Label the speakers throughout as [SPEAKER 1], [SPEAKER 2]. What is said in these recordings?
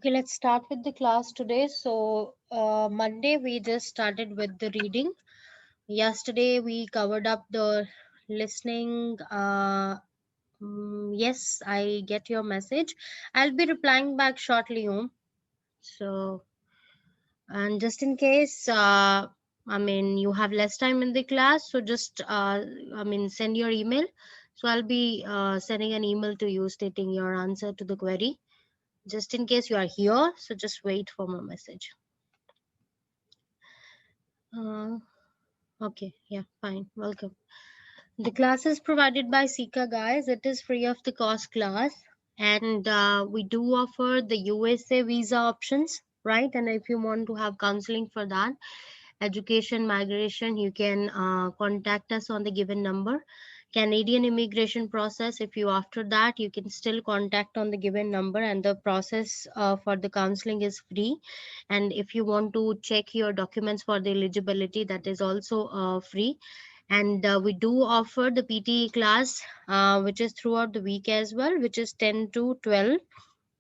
[SPEAKER 1] Okay, let's start with the class today. So, Monday we just started with the reading. Yesterday we covered up the listening. Yes, I get your message. I'll be replying back shortly, home. So, and just in case, you have less time in the class, so just, send your email. So, I'll be sending an email to you stating your answer to the query. Just in case you are here, so just wait for my message. Uh, okay, yeah, fine. Welcome. The class is provided by Sika, guys. It is free of the cost class, and we do offer the USA visa options, right? And if you want to have counseling for that, education, migration, you can contact us on the given number. Canadian immigration process, if you after that, you can still contact on the given number, and the process for the counseling is free. And if you want to check your documents for the eligibility, that is also free. And we do offer the PTE class, which is throughout the week as well, which is 10 to 12.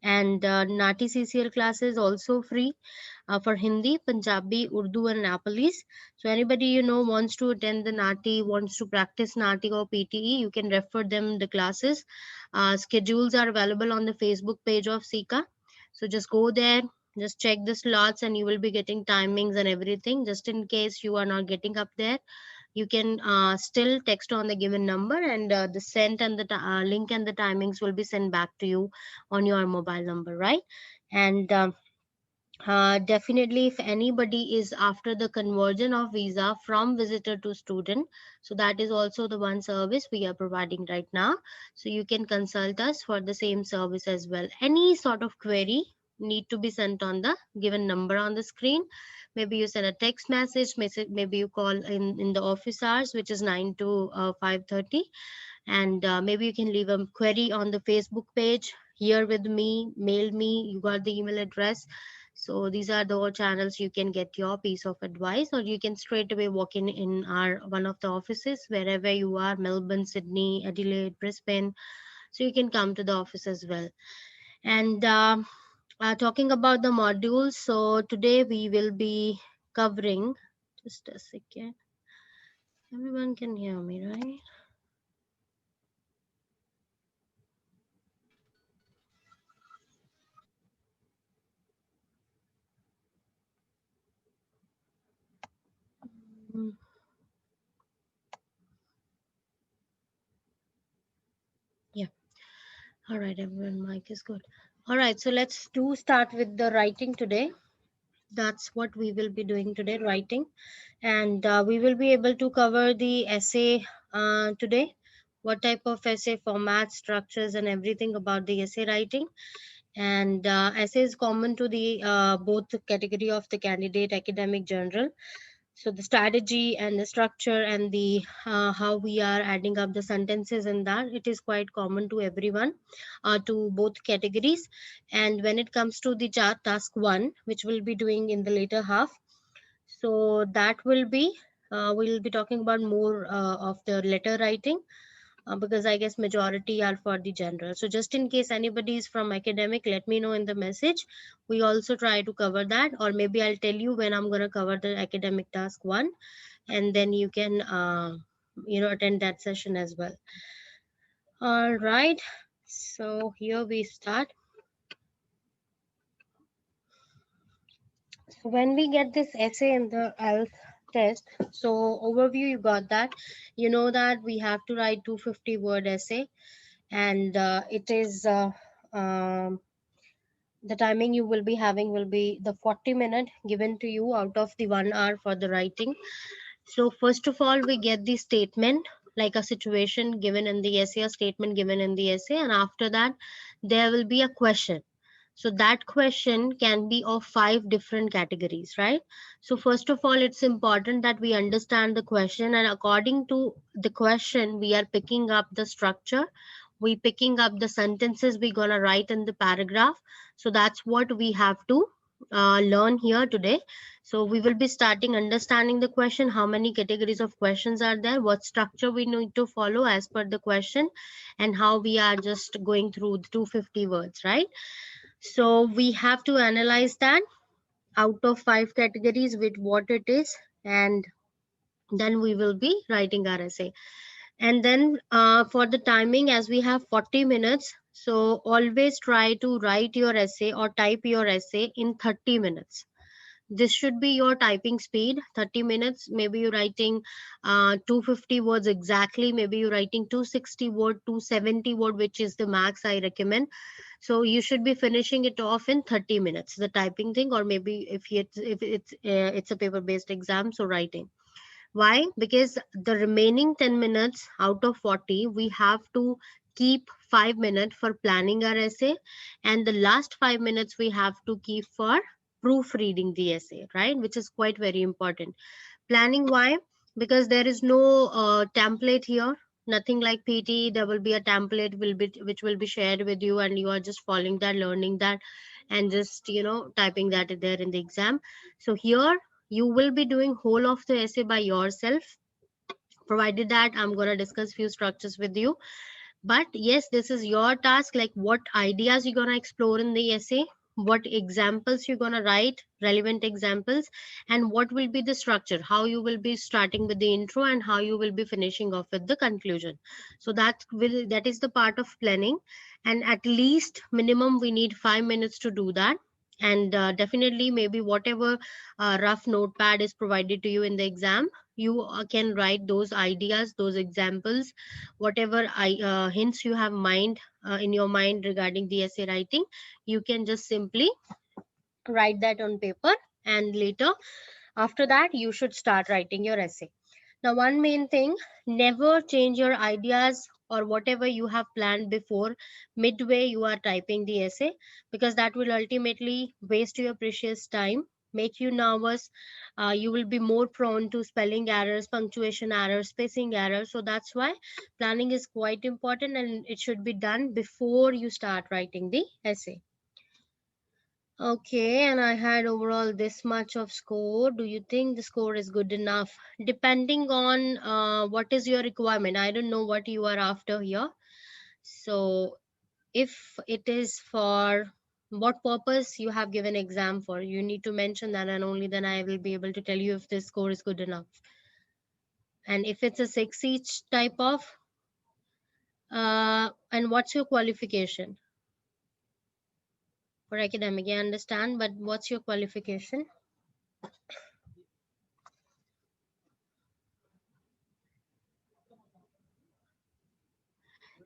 [SPEAKER 1] And Nati CCL class is also free for Hindi, Punjabi, Urdu, and Nepalese. So anybody wants to attend the Nati, wants to practice Nati or PTE, you can refer them the classes. Schedules are available on the Facebook page of Sika. So just go there, just check the slots, and you will be getting timings and everything. Just in case you are not getting up there, you can still text on the given number, and the sent and the link and the timings will be sent back to you on your mobile number, right? And definitely, if anybody is after the conversion of visa from visitor to student, so that is also the one service we are providing right now. So you can consult us for the same service as well. Any sort of query need to be sent on the given number on the screen. Maybe you send a text message, maybe you call in the office hours, which is 9 to 5:30, and maybe you can leave a query on the Facebook page, here with me, mail me, you got the email address. So these are the channels you can get your piece of advice, or you can straight away walk in our one of the offices wherever you are, Melbourne, Sydney, Adelaide, Brisbane. So you can come to the office as well. And talking about the modules, so today we will be covering, just a second, everyone can hear me, right? Mm, yeah. All right, everyone, mic is good. All right, so let's do start with the writing today. That's what we will be doing today, writing. And we will be able to cover the essay today, what type of essay format, structures, and everything about the essay writing. And essay is common to the both the category of the candidate, academic, general. So the strategy and the structure and the how we are adding up the sentences and that, it is quite common to everyone, to both categories. And when it comes to the task one, which we'll be doing in the later half, so that will be we'll be talking about more of the letter writing, because I guess majority are for the general. So just in case anybody is from academic, let me know in the message. We also try to cover that, or maybe I'll tell you when I'm going to cover the academic task one, and then you can attend that session as well. All right, so here we start. So when we get this essay in the IELTS test, so overview, you got that. You know that we have to write 250-word essay, and it is the timing you will be having will be the 40-minute given to you out of the 1 hour for the writing. So first of all, we get the statement, like a situation given in the essay, a statement given in the essay, and after that there will be a question. So that question can be of 5 different categories, right? So first of all, it's important that we understand the question, and according to the question, we are picking up the structure, we picking up the sentences we're gonna write in the paragraph. So that's what we have to learn here today. So we will be starting understanding the question, how many categories of questions are there, what structure we need to follow as per the question, and how we are just going through the 250 words, right? So we have to analyze that out of 5 categories with what it is, and then we will be writing our essay. And then for the timing, as we have 40 minutes, so always try to write your essay or type your essay in 30 minutes. This should be your typing speed. 30 minutes, maybe you're writing 250 words exactly, maybe you're writing 260 word, 270 word, which is the max I recommend. So you should be finishing it off in 30 minutes, the typing thing, or maybe if it's a paper based exam, so writing. Why? Because the remaining 10 minutes out of 40, we have to keep 5 minutes for planning our essay, and the last 5 minutes we have to keep for proofreading the essay, right? Which is quite very important. Planning, why? Because there is no template here, nothing like PT. There will be a template which will be shared with you, and you are just following that, learning that, and just typing that there in the exam. So here you will be doing whole of the essay by yourself, provided that I'm going to discuss few structures with you. But yes, this is your task, like what ideas you're going to explore in the essay, what examples you're going to write, relevant examples, and what will be the structure, how you will be starting with the intro and how you will be finishing off with the conclusion. So that is the part of planning, and at least minimum we need 5 minutes to do that. And definitely maybe whatever rough notepad is provided to you in the exam, you can write those ideas, those examples, whatever hints you have in your mind regarding the essay writing. You can just simply write that on paper, and later after that you should start writing your essay. Now, one main thing, never change your ideas or whatever you have planned before midway you are typing the essay, because that will ultimately waste your precious time, make you nervous. You will be more prone to spelling errors, punctuation errors, spacing errors. So that's why planning is quite important, and it should be done before you start writing the essay. Okay, and I had overall this much of score. Do you think the score is good enough? Depending on what is your requirement. I don't know what you are after here. So if it is for what purpose you have given exam for, you need to mention that, and only then I will be able to tell you if this score is good enough. And if it's a 6 each type of, and what's your qualification? For academic, I understand, but what's your qualification?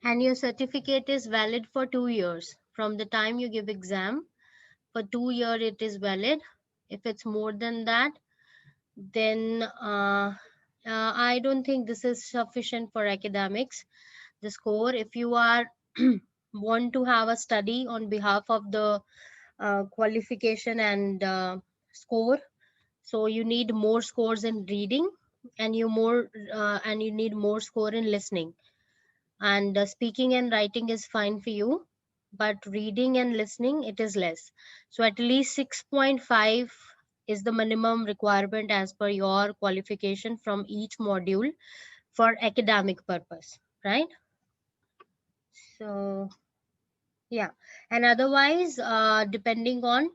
[SPEAKER 1] And your certificate is valid for 2 years from the time you give exam. For 2 years it is valid. If it's more than that, then I don't think this is sufficient for academics, the score. If you are want to have a study on behalf of the qualification and score, so you need more scores in reading, and you need more score in listening. And speaking and writing is fine for you, but reading and listening, it is less. So at least 6.5 is the minimum requirement as per your qualification from each module for academic purpose, right? So yeah, and otherwise depending on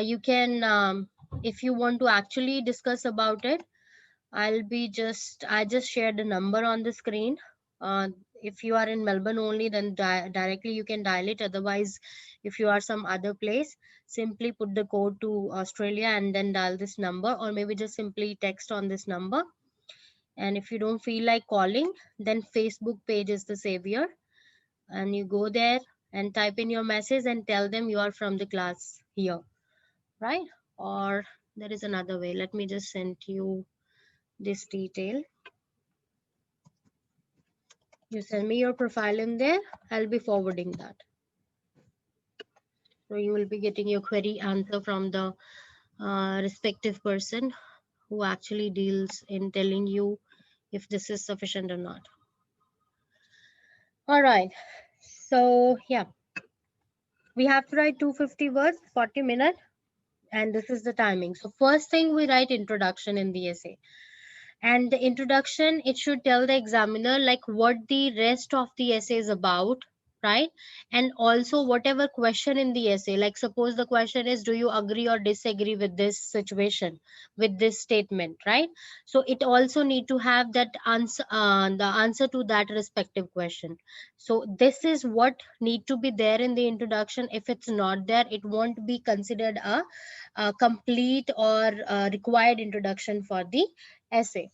[SPEAKER 1] you can if you want to actually discuss about it, I just shared the number on the screen. If you are in Melbourne only, then directly you can dial it. Otherwise, if you are some other place, simply put the code to Australia and then dial this number, or maybe just simply text on this number. And if you don't feel like calling, then Facebook page is the savior, and you go there and type in your message and tell them you are from the class here, right? Or there is another way. Let me just send you this detail. You send me your profile in there, I'll be forwarding that. So you will be getting your query answer from the respective person who actually deals in telling you if this is sufficient or not. All right. So yeah, we have to write 250 words, 40 minutes, and this is the timing. So first thing, we write introduction in the essay. And the introduction, it should tell the examiner like what the rest of the essay is about, right? And also whatever question in the essay, like suppose the question is, do you agree or disagree with this situation, with this statement, right? So it also need to have that answer, the answer to that respective question. So this is what need to be there in the introduction. If it's not there, it won't be considered a complete or required introduction for the essay.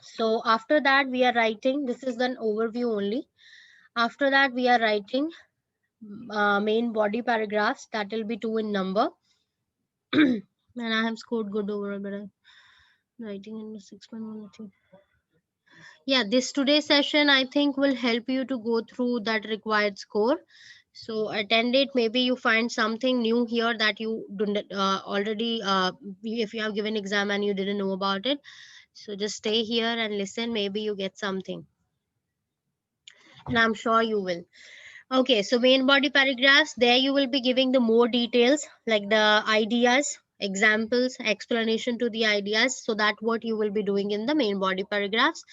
[SPEAKER 1] So after that we are writing, this is an overview only. After that we are writing main body paragraphs, that will be 2 in number. And I have scored good overall, but I'm writing in 6.1. Yeah, this today's session I think will help you to go through that required score. So attend it. Maybe you find something new here that you didn't already, if you have given exam and you didn't know about it. So just stay here and listen. Maybe you get something, and I'm sure you will. Okay, so main body paragraphs, there you will be giving the more details like the ideas, examples, explanation to the ideas. So that what you will be doing in the main body paragraphs.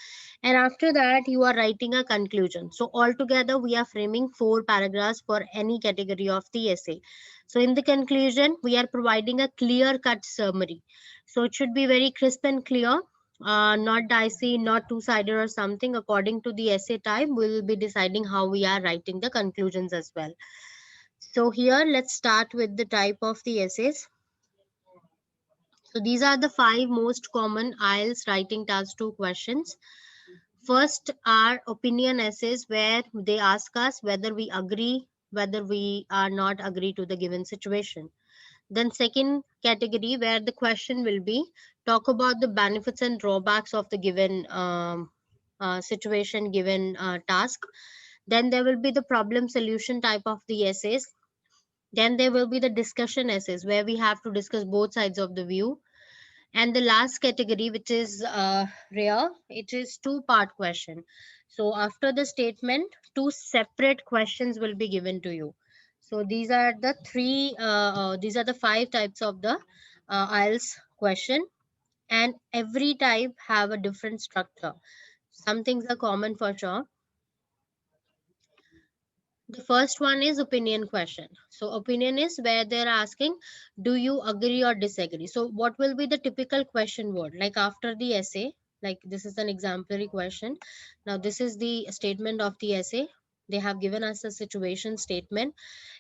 [SPEAKER 1] And after that, you are writing a conclusion. So altogether, we are framing 4 paragraphs for any category of the essay. So in the conclusion, we are providing a clear cut summary. So it should be very crisp and clear, not dicey, not two-sided or something. According to the essay type, we will be deciding how we are writing the conclusions as well. So here, let's start with the type of the essays. So these are the 5 most common IELTS writing task 2 questions. First are opinion essays, where they ask us whether we agree, whether we are not agree to the given situation. Then second category, where the question will be talk about the benefits and drawbacks of the given situation, given task. Then there will be the problem solution type of the essays. Then there will be the discussion essays, where we have to discuss both sides of the view. And the last category, which is rare, it is 2-part question. So after the statement, 2 separate questions will be given to you. So these are the 5 types of the IELTS question, and every type have a different structure. Some things are common for sure. The first one is opinion question. So opinion is where they're asking, do you agree or disagree? So what will be the typical question word? Like after the essay, like this is an exemplary question. Now this is the statement of the essay. They have given us a situation statement,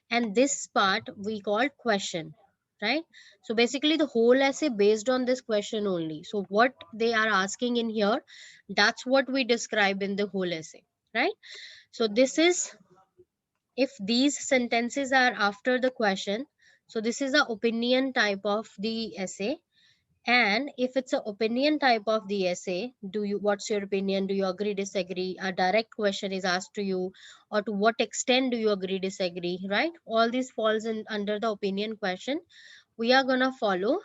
[SPEAKER 1] and this part we call question, right? So basically the whole essay based on this question only. So what they are asking in here, that's what we describe in the whole essay, right? So this is, if these sentences are after the question, so this is the opinion type of the essay. And if it's an opinion type of the essay, do you, what's your opinion, do you agree, disagree, a direct question is asked to you, or to what extent do you agree, disagree, right? All this falls in under the opinion question. We are going to follow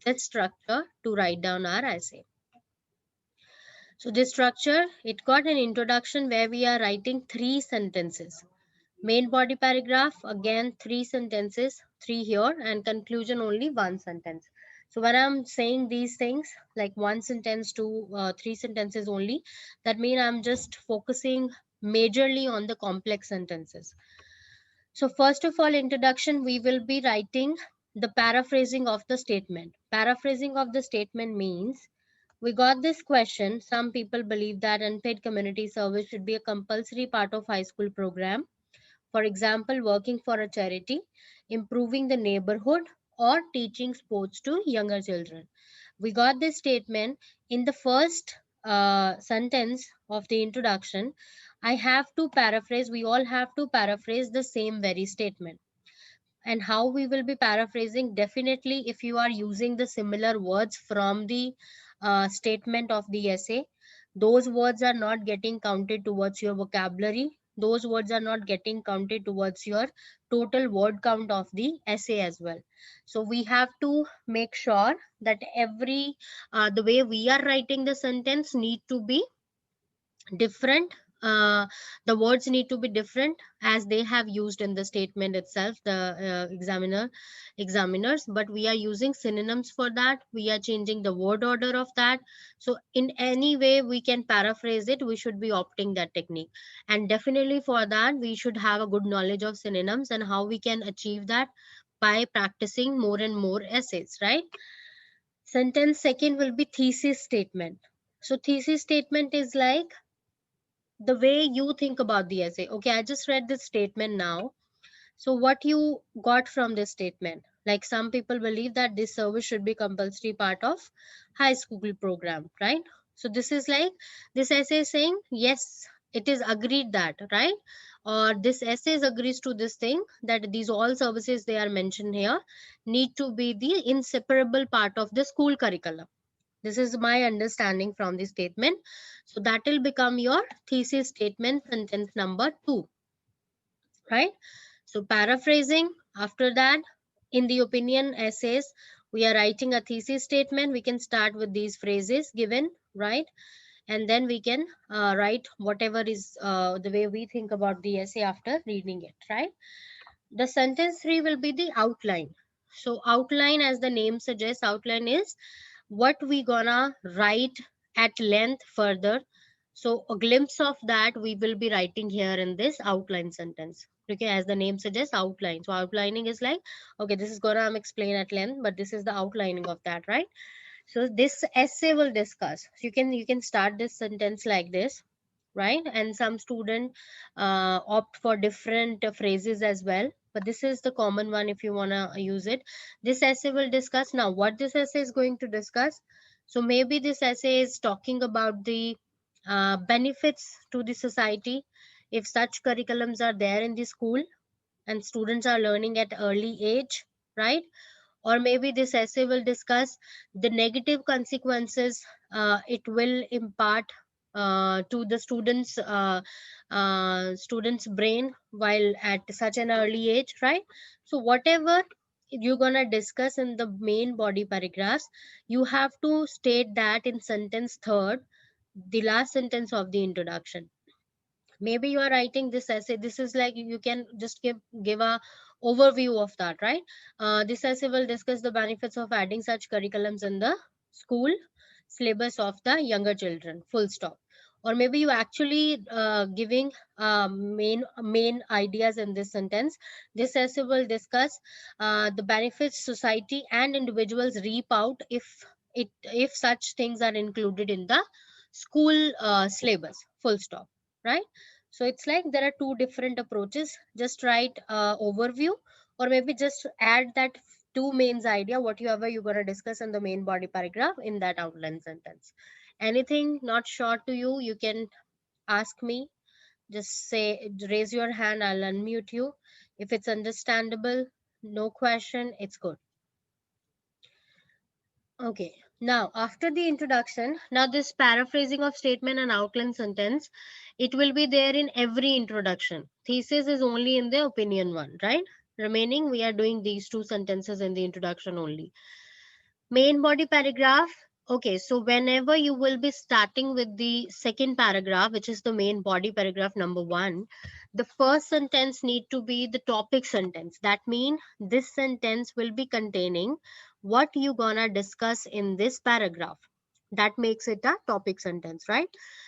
[SPEAKER 1] this structure to write down our essay. So this structure, it got an introduction where we are writing 3 sentences. Main body paragraph, again 3 sentences, 3 here, and conclusion only 1 sentence. So when I'm saying these things, like 1 sentence to 3 sentences only, that means I'm just focusing majorly on the complex sentences. So first of all, introduction, we will be writing the paraphrasing of the statement. Paraphrasing of the statement means, we got this question. Some people believe that unpaid community service should be a compulsory part of high school program. For example, working for a charity, improving the neighborhood, or teaching sports to younger children. We got this statement. In the first sentence of the introduction, I have to paraphrase, we all have to paraphrase the same very statement. And how we will be paraphrasing? Definitely, if you are using the similar words from the statement of the essay, those words are not getting counted towards your vocabulary. Those words are not getting counted towards your total word count of the essay as well. So we have to make sure that every the way we are writing the sentence need to be different the words need to be different as they have used in the statement itself, the examiners, but we are using synonyms for that. We are changing the word order of that. So in any way we can paraphrase it, we should be opting that technique. And definitely for that we should have a good knowledge of synonyms, and how we can achieve that by practicing more and more essays, right? Sentence second will be thesis statement. So thesis statement is like the way you think about the essay. Okay, I just read this statement now. So what you got from this statement? Like some people believe that this service should be compulsory part of high school program, right? So this is like this essay is saying yes, it is agreed that, right? Or this essay agrees to this thing that these all services they are mentioned here need to be the inseparable part of the school curriculum. This is my understanding from the statement. So that will become your thesis statement, sentence number 2, right? So paraphrasing after that, in the opinion essays, we are writing a thesis statement. We can start with these phrases given, right? And then we can write whatever is the way we think about the essay after reading it, right? The sentence 3 will be the outline. So outline, as the name suggests, outline is what we gonna write at length further. So a glimpse of that we will be writing here in this outline sentence. Okay, as the name suggests, outline. So outlining is like, okay, this is gonna explain at length, but this is the outlining of that, right? So this essay will discuss. So you can start this sentence like this, right? And some student opt for different phrases as well, but this is the common one if you want to use it. This essay will discuss. Now what this essay is going to discuss, so maybe this essay is talking about the benefits to the society if such curriculums are there in the school and students are learning at early age, right? Or maybe this essay will discuss the negative consequences it will impart to the students brain while at such an early age, right? So whatever you're gonna discuss in the main body paragraphs, you have to state that in sentence third, the last sentence of the introduction. Maybe you are writing this essay, this is like you can just give a overview of that, right? This essay will discuss the benefits of adding such curriculums in the school syllabus of the younger children, full stop. Or maybe you actually giving main ideas in this sentence. This essay will discuss the benefits society and individuals reap out if such things are included in the school syllabus, full stop, right? So it's like there are two different approaches. Just write overview, or maybe just add that two mains idea, whatever you're going to discuss in the main body paragraph in that outline sentence. Anything not sure to you, you can ask me. Just say, raise your hand, I'll unmute you. If it's understandable, no question, it's good. Okay, now after the introduction, now this paraphrasing of statement and outline sentence, it will be there in every introduction. Thesis is only in the opinion one, right? Remaining, we are doing these two sentences in the introduction only. Main body paragraph. Okay, so whenever you will be starting with the second paragraph, which is the main body paragraph number 1, the first sentence need to be the topic sentence. That means this sentence will be containing what you gonna discuss in this paragraph. That makes it a topic sentence, right?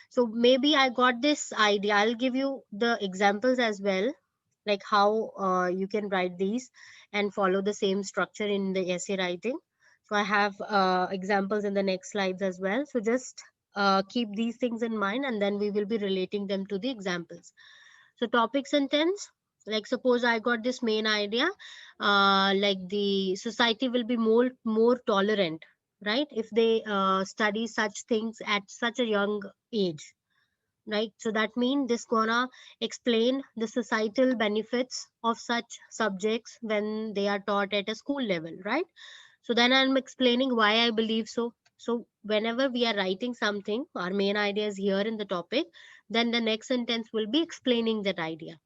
[SPEAKER 1] So maybe I got this idea. I'll give you the examples as well, like how you can write these and follow the same structure in the essay writing. So I have examples in the next slides as well. So just keep these things in mind, and then we will be relating them to the examples. So topic sentence, like suppose I got this main idea, like the society will be more tolerant, right? If they study such things at such a young age, right? So that means this gonna explain the societal benefits of such subjects when they are taught at a school level, right? So then I'm explaining why I believe so. So whenever we are writing something, our main idea is here in the topic, then the next sentence will be explaining that idea.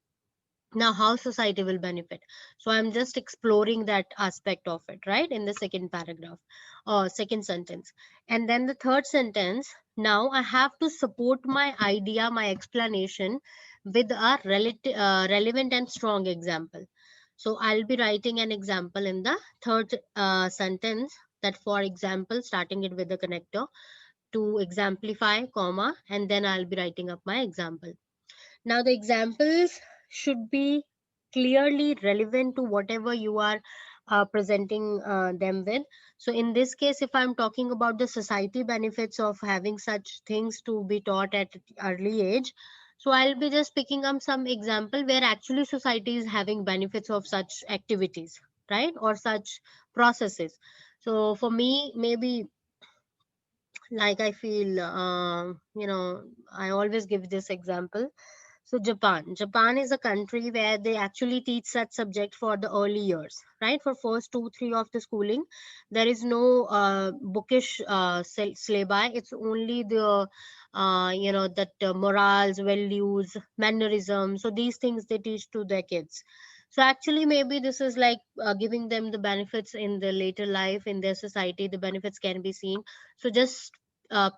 [SPEAKER 1] Now how society will benefit, so I'm just exploring that aspect of it, right, in the second paragraph or second sentence. And then the third sentence, now I have to support my idea, my explanation with a relevant and strong example. So I'll be writing an example in the third sentence, that for example, starting it with the connector to exemplify, comma, and then I'll be writing up my example. Now, the examples should be clearly relevant to whatever you are presenting them with. So, in this case, if I'm talking about the society benefits of having such things to be taught at early age, so I'll be just picking up some example where actually society is having benefits of such activities, right, or such processes. So, for me, maybe like I feel, I always give this example. So Japan is a country where they actually teach such subject for the early years, right? For first 2, 3 of the schooling, there is no bookish syllabi. It's only the that morals, values, mannerism. So these things they teach to their kids. So actually, maybe this is like giving them the benefits in the later life in their society. The benefits can be seen. So just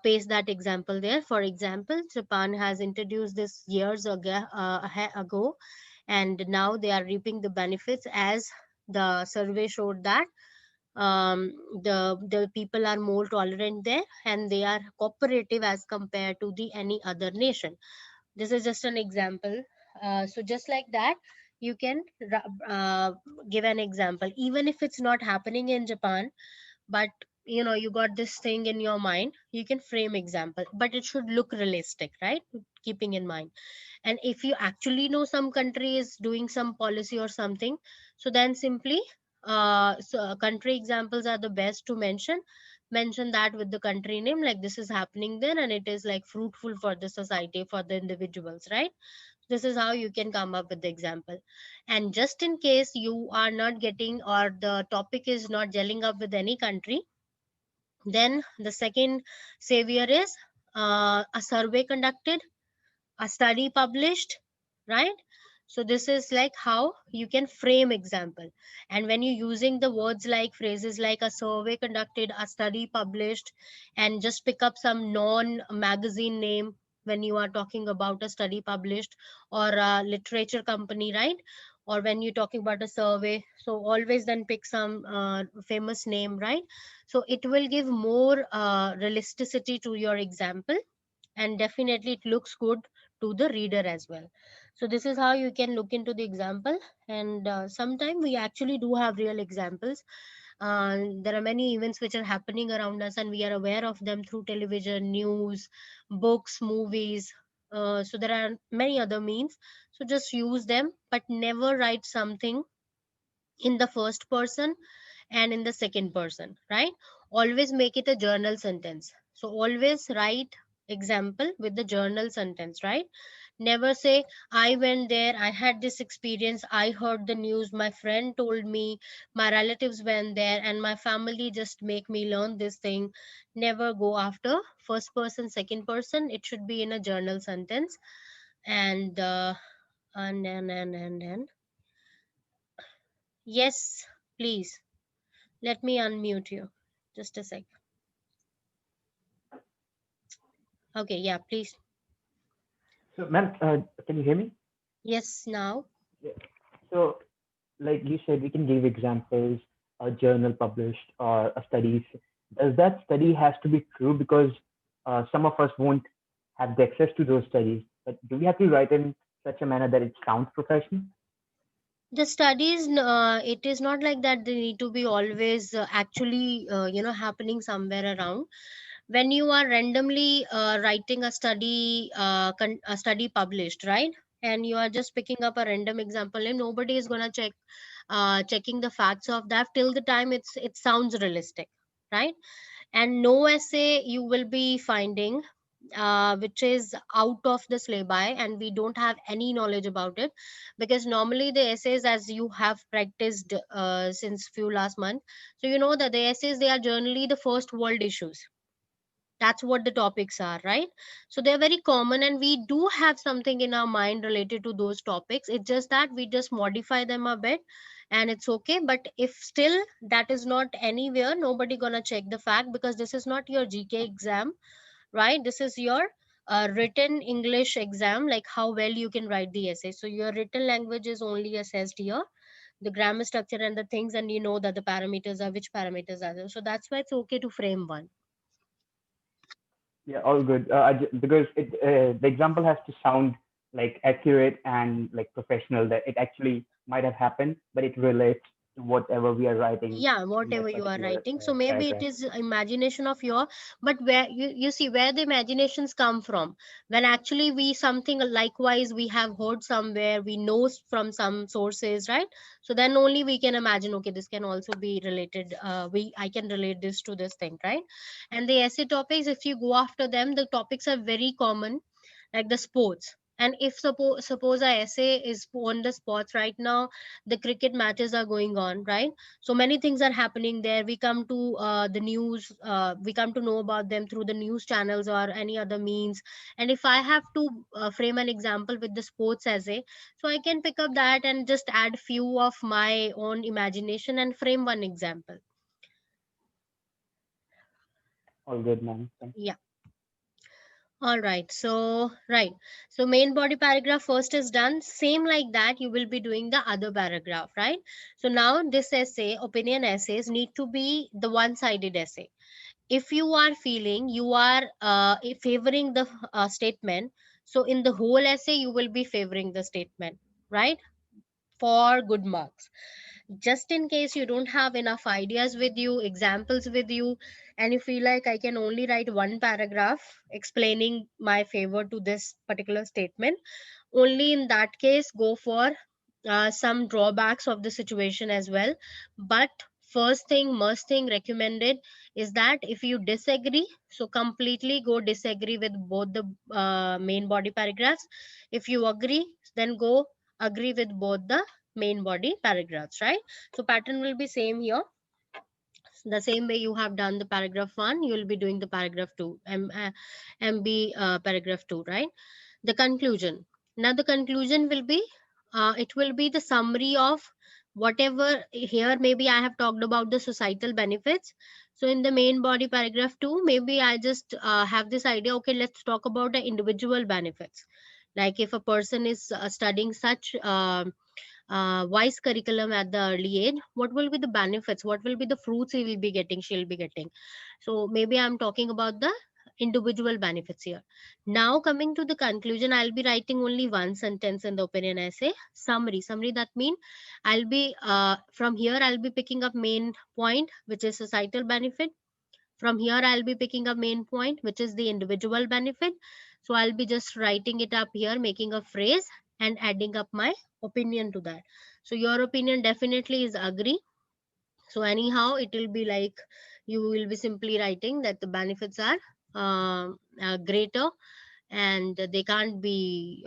[SPEAKER 1] paste that example there. For example, Japan has introduced this years ago, and now they are reaping the benefits as the survey showed that the people are more tolerant there and they are cooperative as compared to the any other nation. This is just an example. So just like that, you can give an example even if it's not happening in Japan, but you got this thing in your mind, you can frame example, but it should look realistic, right, keeping in mind. And if you actually know some country is doing some policy or something, so then simply country examples are the best to mention that with the country name, like this is happening there and it is like fruitful for the society, for the individuals, right? This is how you can come up with the example. And just in case you are not getting or the topic is not gelling up with any country, then the second savior is a survey conducted, a study published, right? So this is like how you can frame example. And when you're using the words like phrases like a survey conducted, a study published, and just pick up some non magazine name when you are talking about a study published or a literature company, right? Or when you're talking about a survey, so always then pick some famous name, right? So it will give more realisticity to your example, and definitely it looks good to the reader as well. So this is how you can look into the example. And sometimes we actually do have real examples. There are many events which are happening around us and we are aware of them through television, news, books, movies. So there are many other means, so just use them, but never write something in the first person and in the second person, right? Always make it a journal sentence. So always write example with the journal sentence, right? Never say, I went there, I had this experience, I heard the news, my friend told me, my relatives went there, and my family just make me learn this thing. Never go after first person, second person. It should be in a journal sentence. And and yes, please. Let me unmute you. Just a sec. Okay, yeah, please.
[SPEAKER 2] So, ma'am, can you hear me?
[SPEAKER 1] Yes, now.
[SPEAKER 2] Yeah. So, like you said, we can give examples, a journal published or a studies. Does that study has to be true? Because some of us won't have the access to those studies. But do we have to write in such a manner that it sounds professional?
[SPEAKER 1] The studies, it is not like that they need to be always actually, happening somewhere around. When you are randomly writing a study published, right? And you are just picking up a random example, and nobody is gonna checking the facts of that till the time it sounds realistic, right? And no essay you will be finding which is out of the syllabi and we don't have any knowledge about it, because normally the essays, as you have practiced since few last month, so you know that the essays, they are generally the first world issues, That's what the topics are, right? So they're very common, and we do have something in our mind related to those topics. It's just that we just modify them a bit, and it's okay. But if still that is not anywhere, nobody gonna check the fact, because this is not your GK exam, right? This is your written English exam, like how well you can write the essay. So your written language is only assessed here, the grammar structure and the things, and you know that the parameters are which parameters are there. So that's why it's okay to frame one.
[SPEAKER 2] Yeah, all good. Because the example has to sound like accurate and like professional. That it actually might have happened, but it relates to whatever we are writing
[SPEAKER 1] Yeah,
[SPEAKER 2] in
[SPEAKER 1] whatever
[SPEAKER 2] that
[SPEAKER 1] you are
[SPEAKER 2] particular
[SPEAKER 1] writing, so maybe it
[SPEAKER 2] paragraph.
[SPEAKER 1] is imagination of your, but where you see where the imaginations come from, when actually we something likewise we have heard somewhere, we know from some sources, right? So then only we can imagine, okay, this can also be related, we I can relate this to this thing, right? And the essay topics, if you go after them, the topics are very common, like the sports. And if suppose our essay is on the sports right now, the cricket matches are going on, right? So many things are happening there. We come to the news, we come to know about them through the news channels or any other means. And if I have to frame an example with the sports essay, so I can pick up that and just add few of my own imagination and frame one example.
[SPEAKER 2] All good, man. Thanks.
[SPEAKER 1] Yeah. All right. So, right. So, main body paragraph first is done. Same like that, you will be doing the other paragraph, right? So, now this essay, opinion essays, need to be the one sided essay. If you are feeling you are favoring the statement, so in the whole essay, you will be favoring the statement, right? For good marks. Just in case you don't have enough ideas with you, examples with you, and you feel like I can only write one paragraph explaining my favor to this particular statement, only in that case go for some drawbacks of the situation as well. But first thing, must thing recommended is that if you disagree, so completely go disagree with both the main body paragraphs. If you agree, then go agree with both the main body paragraphs, right? So pattern will be same here. The same way you have done the paragraph 1, you will be doing the paragraph 2, MB paragraph 2, right? The conclusion. Now the conclusion will be, it will be the summary of whatever here. Maybe I have talked about the societal benefits. So in the main body paragraph 2, maybe I just have this idea, okay, let's talk about the individual benefits. Like if a person is studying such wise curriculum at the early age, what will be the benefits, what will be the fruits he will be getting, she'll be getting. So maybe I'm talking about the individual benefits here. Now coming to the conclusion, I'll be writing only one sentence in the opinion essay. Summary, that means I'll be from here I'll be picking up main point, which is societal benefit. From here I'll be picking up main point, which is the individual benefit. So I'll be just writing it up here, making a phrase and adding up my opinion to that. So your opinion definitely is agree. So anyhow it will be like, you will be simply writing that the benefits are greater, and they can't be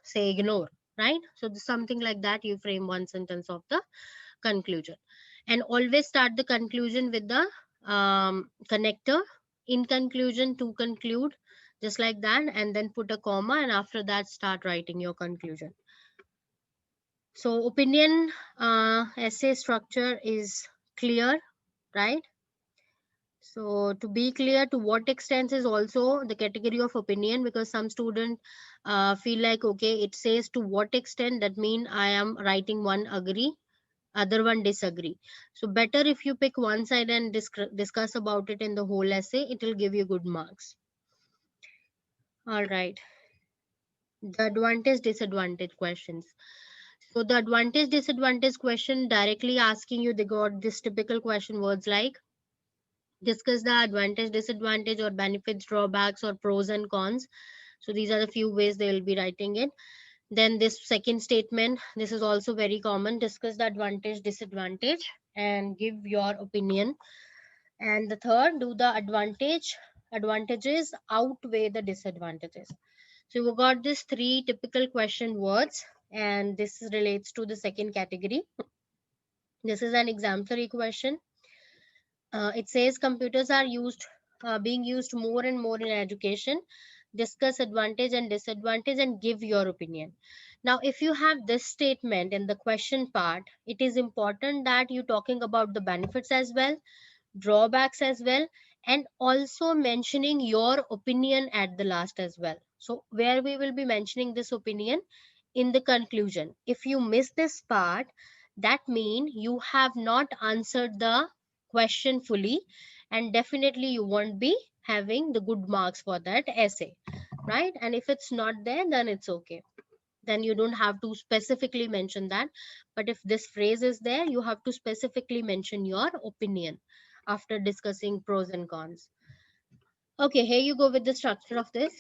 [SPEAKER 1] say ignore, right? So something like that, you frame one sentence of the conclusion. And always start the conclusion with the connector, in conclusion, to conclude, just like that, and then put a comma, and after that start writing your conclusion. So opinion essay structure is clear, right? So to be clear, to what extent is also the category of opinion, because some student feel like, okay, it says to what extent, that mean I am writing one agree, other one disagree. So better if you pick one side and discuss about it in the whole essay, it will give you good marks. All right. The advantage disadvantage questions. So the advantage disadvantage question directly asking you, they got this typical question words like, discuss the advantage disadvantage or benefits drawbacks or pros and cons. So these are the few ways they will be writing it. Then this second statement, this is also very common, discuss the advantage disadvantage and give your opinion. And the third, do the advantages outweigh the disadvantages. So we got these three typical question words, and this relates to the second category. This is an exemplary question. It says computers are used being used more and more in education. Discuss advantage and disadvantage and give your opinion. Now, if you have this statement in the question part, it is important that you talking about the benefits as well, drawbacks as well, and also mentioning your opinion at the last as well. So where we will be mentioning this opinion in the conclusion. If you miss this part, that mean you have not answered the question fully, and definitely you won't be having the good marks for that essay, right? And if it's not there, then it's okay, then you don't have to specifically mention that. But if this phrase is there, you have to specifically mention your opinion after discussing pros and cons. Okay, here you go with the structure of this.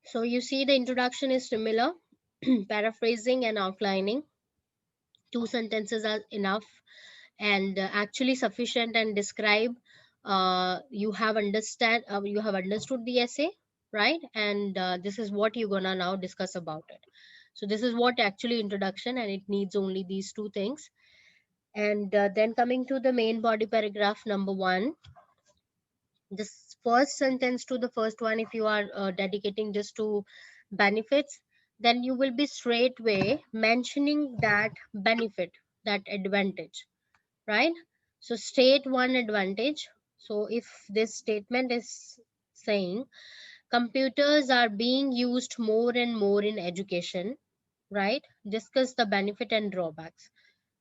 [SPEAKER 1] So you see the introduction is similar, paraphrasing and outlining. 2 sentences are enough and actually sufficient and describe you have understood the essay, right? And this is what you're gonna now discuss about it. So this is what actually introduction, and it needs only these 2 things. And then coming to the main body paragraph number 1, this first sentence to the first one, if you are dedicating this to benefits, then you will be straightway mentioning that benefit, that advantage, right? So state one advantage. So if this statement is saying computers are being used more and more in education, right? Discuss the benefit and drawbacks.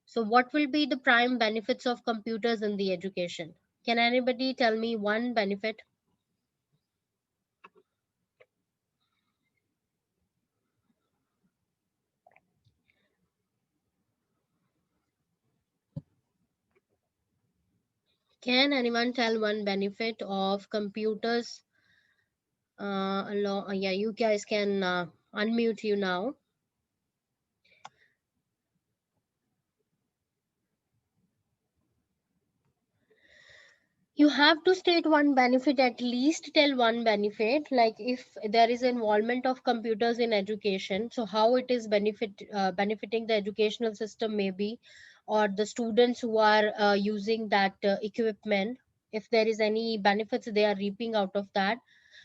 [SPEAKER 1] So what will be the prime benefits of computers in the education? Can anybody tell me one benefit? Can anyone tell one benefit of computers? Yeah, you guys can unmute you now. You have to state one benefit, at least tell one benefit, like if there is involvement of computers in education, so how it is benefiting the educational system maybe, or the students who are using that equipment, if there is any benefits they are reaping out of that.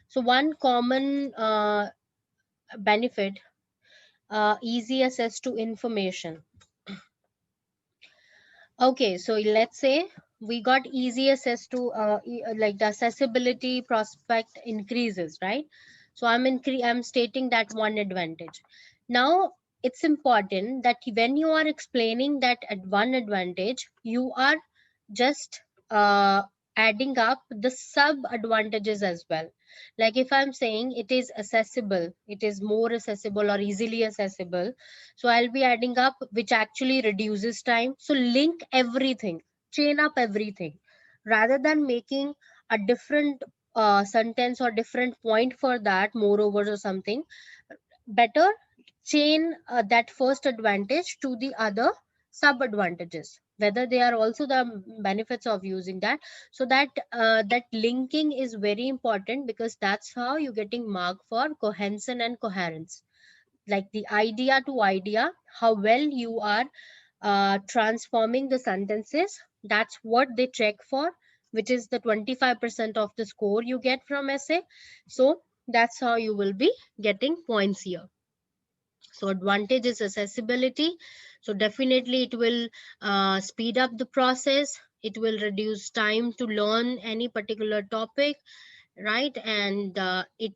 [SPEAKER 1] So one common benefit, easy access to information. Okay, so let's say we got easy access to like the accessibility prospect increases, right? So I'm stating that one advantage. Now it's important that when you are explaining that at one advantage, you are just adding up the sub advantages as well. Like if I'm saying it is accessible, it is more accessible or easily accessible, so I'll be adding up which actually reduces time. So link everything, chain up everything, rather than making a different sentence or different point for that, moreover or something. Better chain that first advantage to the other sub advantages, whether they are also the benefits of using that. So that that linking is very important, because that's how you're getting mark for cohesion and coherence, like the idea to idea, how well you are transforming the sentences. That's what they check for, which is the 25% of the score you get from essay. So that's how you will be getting points here. So advantage is accessibility. So definitely it will speed up the process. It will reduce time to learn any particular topic, right? And it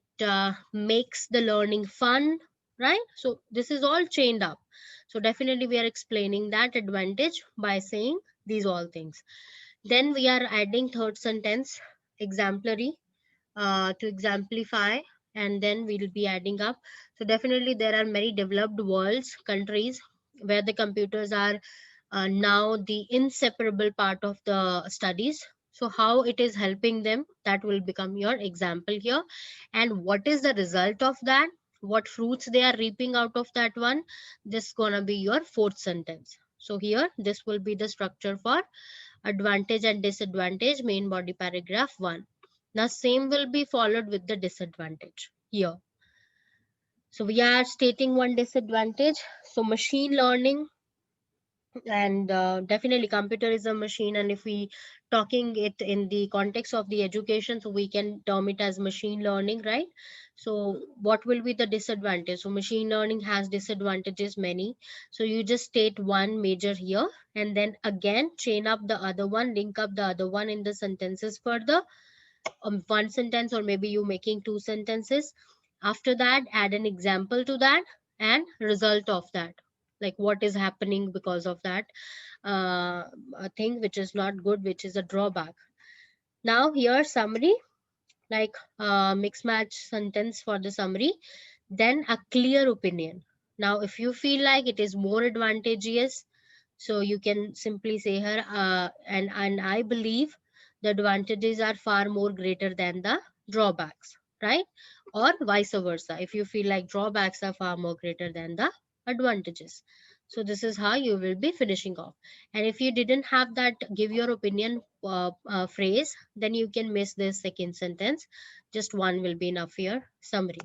[SPEAKER 1] makes the learning fun, right? So this is all chained up. So definitely we are explaining that advantage by saying these all things. Then we are adding third sentence, exemplary, to exemplify, and then we'll be adding up. So definitely there are many developed worlds, countries, where the computers are now the inseparable part of the studies. So how it is helping them, that will become your example here. And what is the result of that, what fruits they are reaping out of that one, this gonna be your fourth sentence. So here this will be the structure for advantage and disadvantage, main body paragraph 1. Now same will be followed with the disadvantage here. So we are stating one disadvantage. So machine learning And definitely computer is a machine, and if we talking it in the context of the education, so we can term it as machine learning, right? So what will be the disadvantage? So machine learning has disadvantages many, so you just state one major here, and then again chain up the other one, link up the other one in the sentences further, one sentence, or maybe you making two sentences. After that, add an example to that and result of that, like what is happening because of that a thing which is not good, which is a drawback. Now here summary, like mix match sentence for the summary, then a clear opinion. Now if you feel like it is more advantageous, so you can simply say here, and I believe the advantages are far more greater than the drawbacks, right? Or vice versa. If you feel like drawbacks are far more greater than the advantages. So this is how you will be finishing off. And if you didn't have that give your opinion phrase, then you can miss this second sentence. Just one will be enough here. Summary.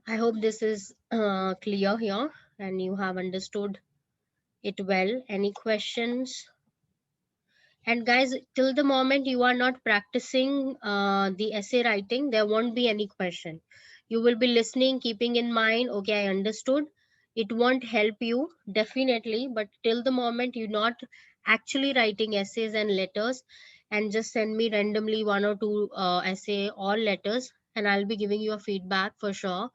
[SPEAKER 1] I hope this is clear here and you have understood it well. Any questions? And guys, till the moment you are not practicing the essay writing, there won't be any question. You will be listening, keeping in mind, okay, I understood. It won't help you, definitely, but till the moment you're not actually writing essays and letters, and just send me randomly one or two essay or letters, and I'll be giving you a feedback for sure.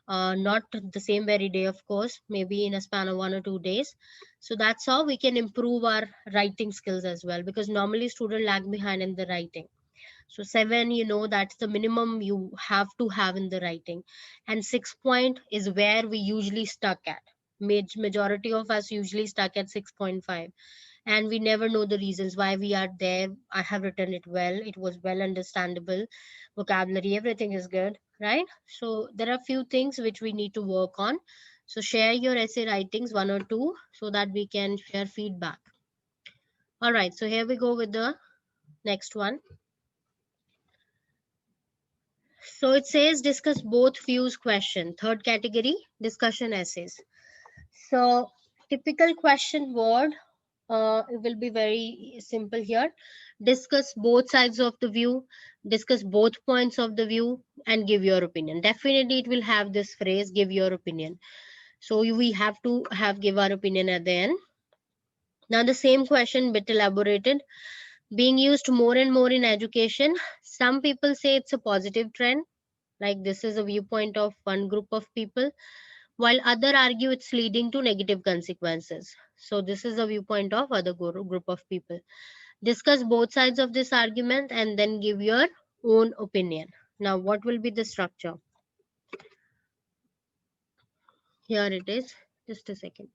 [SPEAKER 1] Not the same very day, of course, maybe in a span of 1 or 2 days. So that's how we can improve our writing skills as well, because normally students lag behind in the writing. So 7, that's the minimum you have to have in the writing, and 6 point is where we usually stuck at. Majority of us usually stuck at 6.5, and we never know the reasons why we are there. I have written it well, it was well understandable, vocabulary, everything is good, right? So there are few things which we need to work on. So share your essay writings, one or two, so that we can share feedback. All right, so here we go with the next one. So it says discuss both views question. Third category, discussion essays. So typical question word, it will be very simple here. Discuss both sides of the view, discuss both points of the view, and give your opinion. Definitely it will have this phrase, give your opinion. So we have to have give our opinion at the end. Now the same question bit elaborated, being used more and more in education. Some people say it's a positive trend, like this is a viewpoint of one group of people, while other argue it's leading to negative consequences. So this is a viewpoint of other group of people. Discuss both sides of this argument and then give your own opinion. Now what will be the structure? Here it is. Just a second.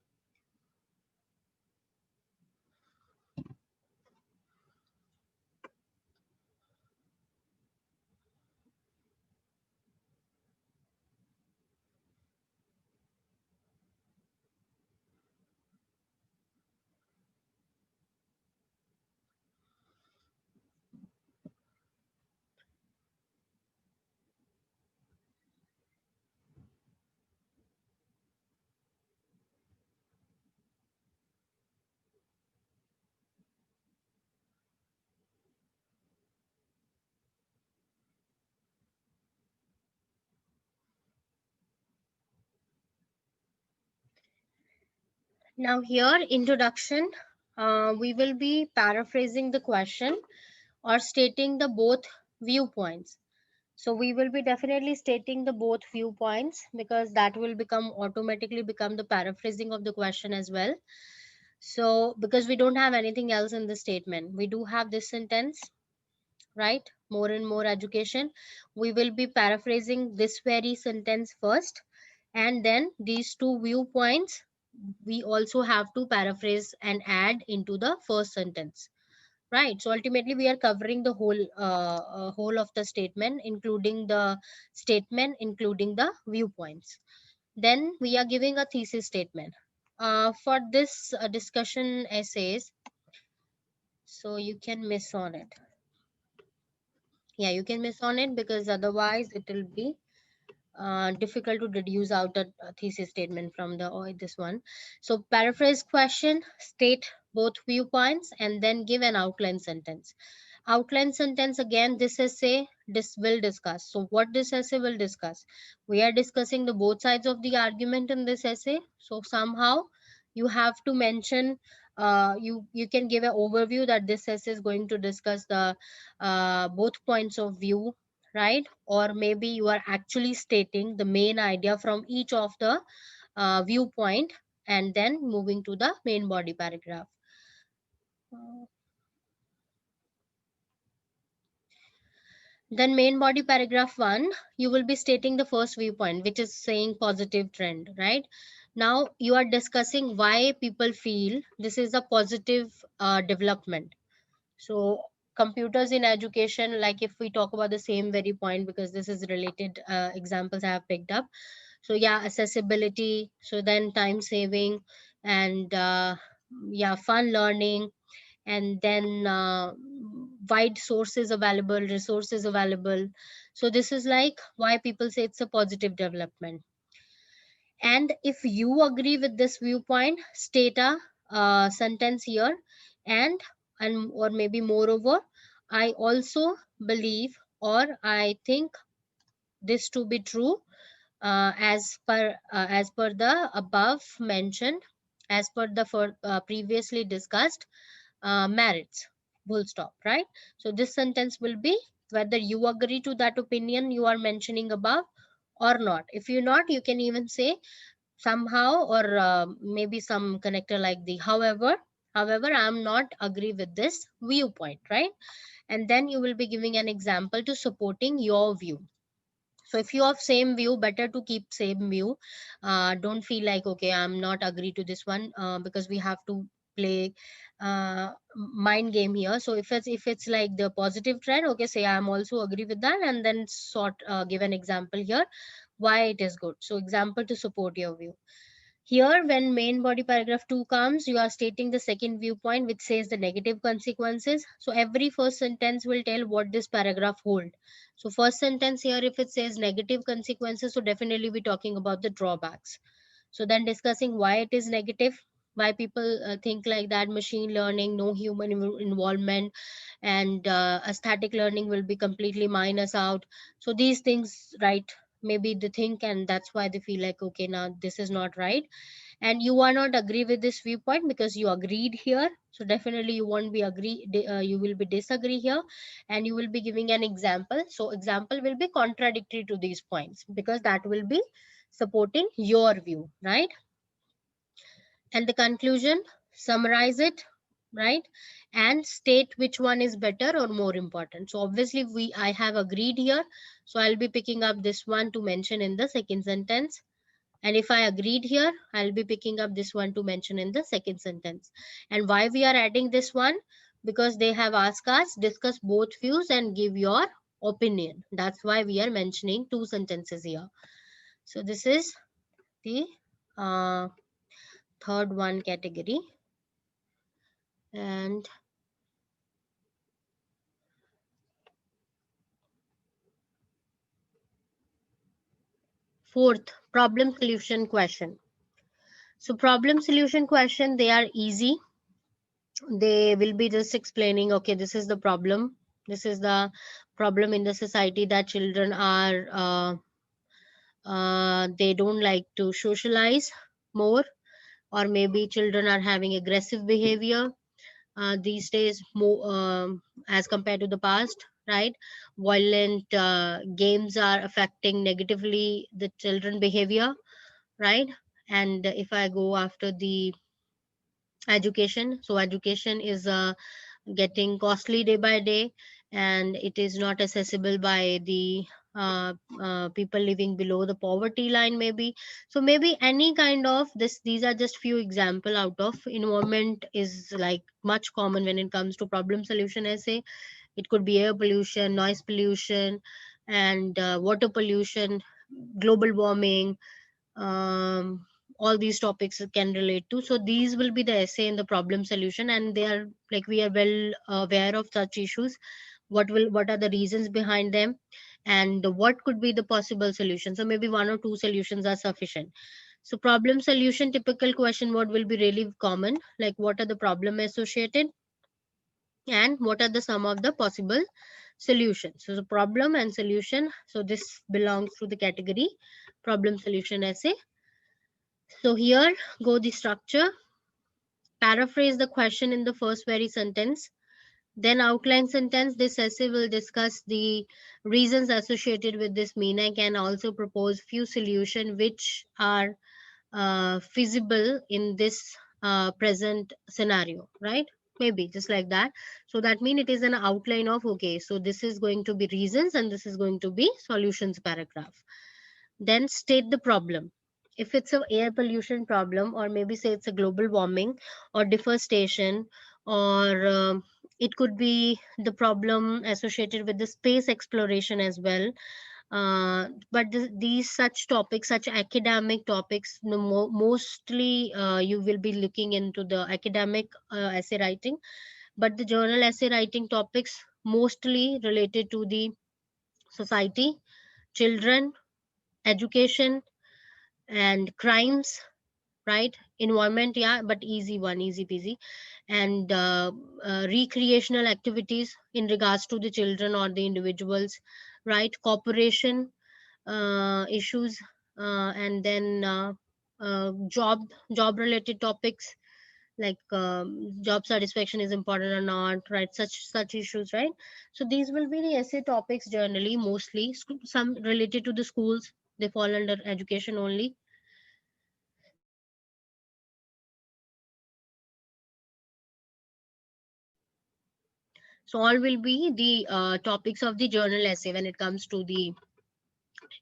[SPEAKER 1] Now here introduction, we will be paraphrasing the question or stating the both viewpoints. So we will be definitely stating the both viewpoints, because that will become automatically become the paraphrasing of the question as well. So because we don't have anything else in the statement, we do have this sentence, right? More and more education. We will be paraphrasing this very sentence first, and then these two viewpoints we also have to paraphrase and add into the first sentence, right? So ultimately we are covering the whole of the statement, including the viewpoints. Then we are giving a thesis statement for this discussion essays. So you can miss on it. Yeah, you can miss on it, because otherwise it will be difficult to deduce out a thesis statement from the or this one. So paraphrase question, state both viewpoints, and then give an outline sentence. Outline sentence, again, this essay this will discuss. So what this essay will discuss? We are discussing the both sides of the argument in this essay. So somehow you have to mention, you can give an overview that this essay is going to discuss the both points of view, right? Or maybe you are actually stating the main idea from each of the viewpoint, and then moving to the main body paragraph. Then main body paragraph 1, you will be stating the first viewpoint, which is saying positive trend, right? Now you are discussing why people feel this is a positive development. So computers in education, like if we talk about the same very point, because this is related examples I have picked up. So yeah, accessibility, so then time saving, and yeah, fun learning, and then wide sources available, resources available. So this is like why people say it's a positive development. And if you agree with this viewpoint, state a sentence here, and or maybe moreover, I also believe, or I think this to be true, as per the above mentioned, as per the previously discussed merits, full stop, right? So this sentence will be whether you agree to that opinion you are mentioning above or not. If you not, you can even say somehow, or maybe some connector like the however I'm not agree with this viewpoint, right? And then you will be giving an example to supporting your view. So if you have same view, better to keep same view. Don't feel like, okay, I'm not agree to this one, because we have to play mind game here. So if it's like the positive trend, okay, say I'm also agree with that, and then sort give an example here why it is good. So example to support your view. Here, when main body paragraph 2 comes, you are stating the second viewpoint, which says the negative consequences. So every first sentence will tell what this paragraph hold. So first sentence here, if it says negative consequences, so definitely we're talking about the drawbacks. So then discussing why it is negative, why people think like that, machine learning, no human involvement, and aesthetic learning will be completely minus out. So these things, right, maybe they think, and that's why they feel like, okay, now this is not right, and you are not agree with this viewpoint because you agreed here. So definitely you won't be you will be disagree here, and you will be giving an example. So example will be contradictory to these points, because that will be supporting your view, right? And the conclusion, summarize it, right? And state which one is better or more important. So obviously I have agreed here, so I'll be picking up this one to mention in the second sentence. And if I agreed here, I'll be picking up this one to mention in the second sentence. And why we are adding this one? Because they have asked us discuss both views and give your opinion. That's why we are mentioning two sentences here. So this is the uh, third one category. And fourth, problem solution question. So problem solution question, they are easy. They will be just explaining, okay, this is the problem. This is the problem in the society, that children are they don't like to socialize more, or maybe children are having aggressive behavior these days more, as compared to the past, right? Violent games are affecting negatively the children behavior, right? And if I go after the education, so education is getting costly day by day, and it is not accessible by the people living below the poverty line, maybe. So maybe any kind of this, these are just few example out of environment is like much common when it comes to problem solution essay. It could be air pollution, noise pollution, and water pollution, global warming, um, all these topics can relate to. So these will be the essay in the problem solution, and they are like we are well aware of such issues. What are the reasons behind them, and what could be the possible solution. So maybe one or two solutions are sufficient. So problem solution typical question word will be really common, like what are the problem associated and what are the sum of the possible solutions. So the problem and solution, so this belongs to the category problem solution essay. So here go the structure. Paraphrase the question in the first very sentence, then outline sentence. This essay will discuss the reasons associated with this meaning and also propose few solutions which are feasible in this present scenario, right? Maybe just like that. So that means it is an outline of, okay, so this is going to be reasons and this is going to be solutions paragraph. Then state the problem. If it's a air pollution problem, or maybe say it's a global warming or deforestation, or it could be the problem associated with the space exploration as well. But these such topics, such academic topics, mostly you will be looking into the academic essay writing, but the journal essay writing topics mostly related to the society, children, education, and crimes, right? Environment, yeah, but easy one, easy peasy. And recreational activities in regards to the children or the individuals, right? Cooperation issues, and then job related topics, like job satisfaction is important or not, right? Such issues, right? So these will be the essay topics generally, mostly some related to the schools, they fall under education only. So all will be the topics of the journal essay when it comes to the,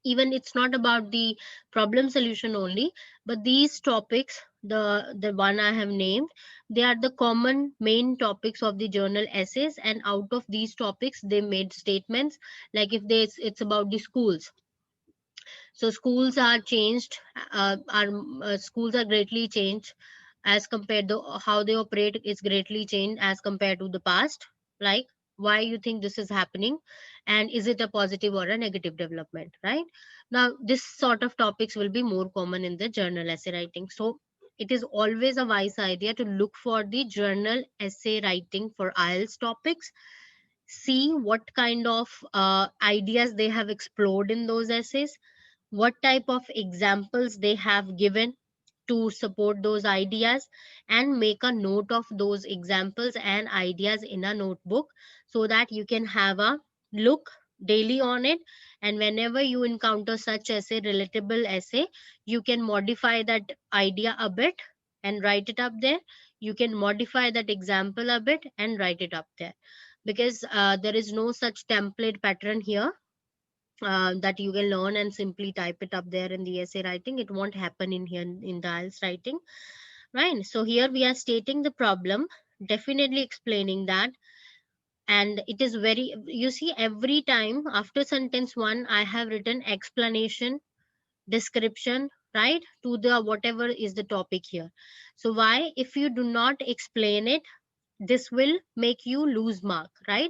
[SPEAKER 1] even it's not about the problem solution only, but these topics, the one I have named, they are the common main topics of the journal essays, and out of these topics they made statements, like if they, it's about the schools. So schools are changed, our schools are greatly changed as compared to how they operate is greatly changed as compared to the past. Like, why you think this is happening, and is it a positive or a negative development, right? Now this sort of topics will be more common in the journal essay writing. So it is always a wise idea to look for the journal essay writing for IELTS topics, see what kind of ideas they have explored in those essays, what type of examples they have given to support those ideas, and make a note of those examples and ideas in a notebook, so that you can have a look daily on it, and whenever you encounter such essay, relatable essay, you can modify that idea a bit and write it up there. You can modify that example a bit and write it up there, because there is no such template pattern here that you can learn and simply type it up there in the essay writing. It won't happen in here in the IELTS writing, right? So here we are stating the problem, definitely explaining that, and it is very, you see, every time after sentence one I have written explanation, description, right, to the whatever is the topic here. So why? If you do not explain it, this will make you lose mark, right?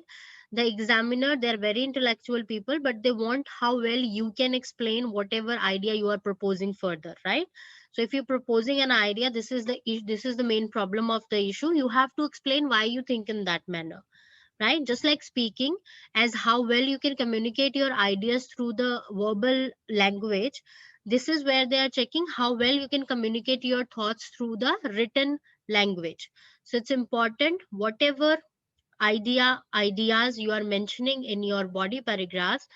[SPEAKER 1] The examiner, they're very intellectual people, but they want how well you can explain whatever idea you are proposing further, right? So if you're proposing an idea, this is the this is the main problem of the issue, you have to explain why you think in that manner, right? Just like speaking, as how well you can communicate your ideas through the verbal language, this is where they are checking how well you can communicate your thoughts through the written language. So it's important, whatever ideas you are mentioning in your body paragraphs,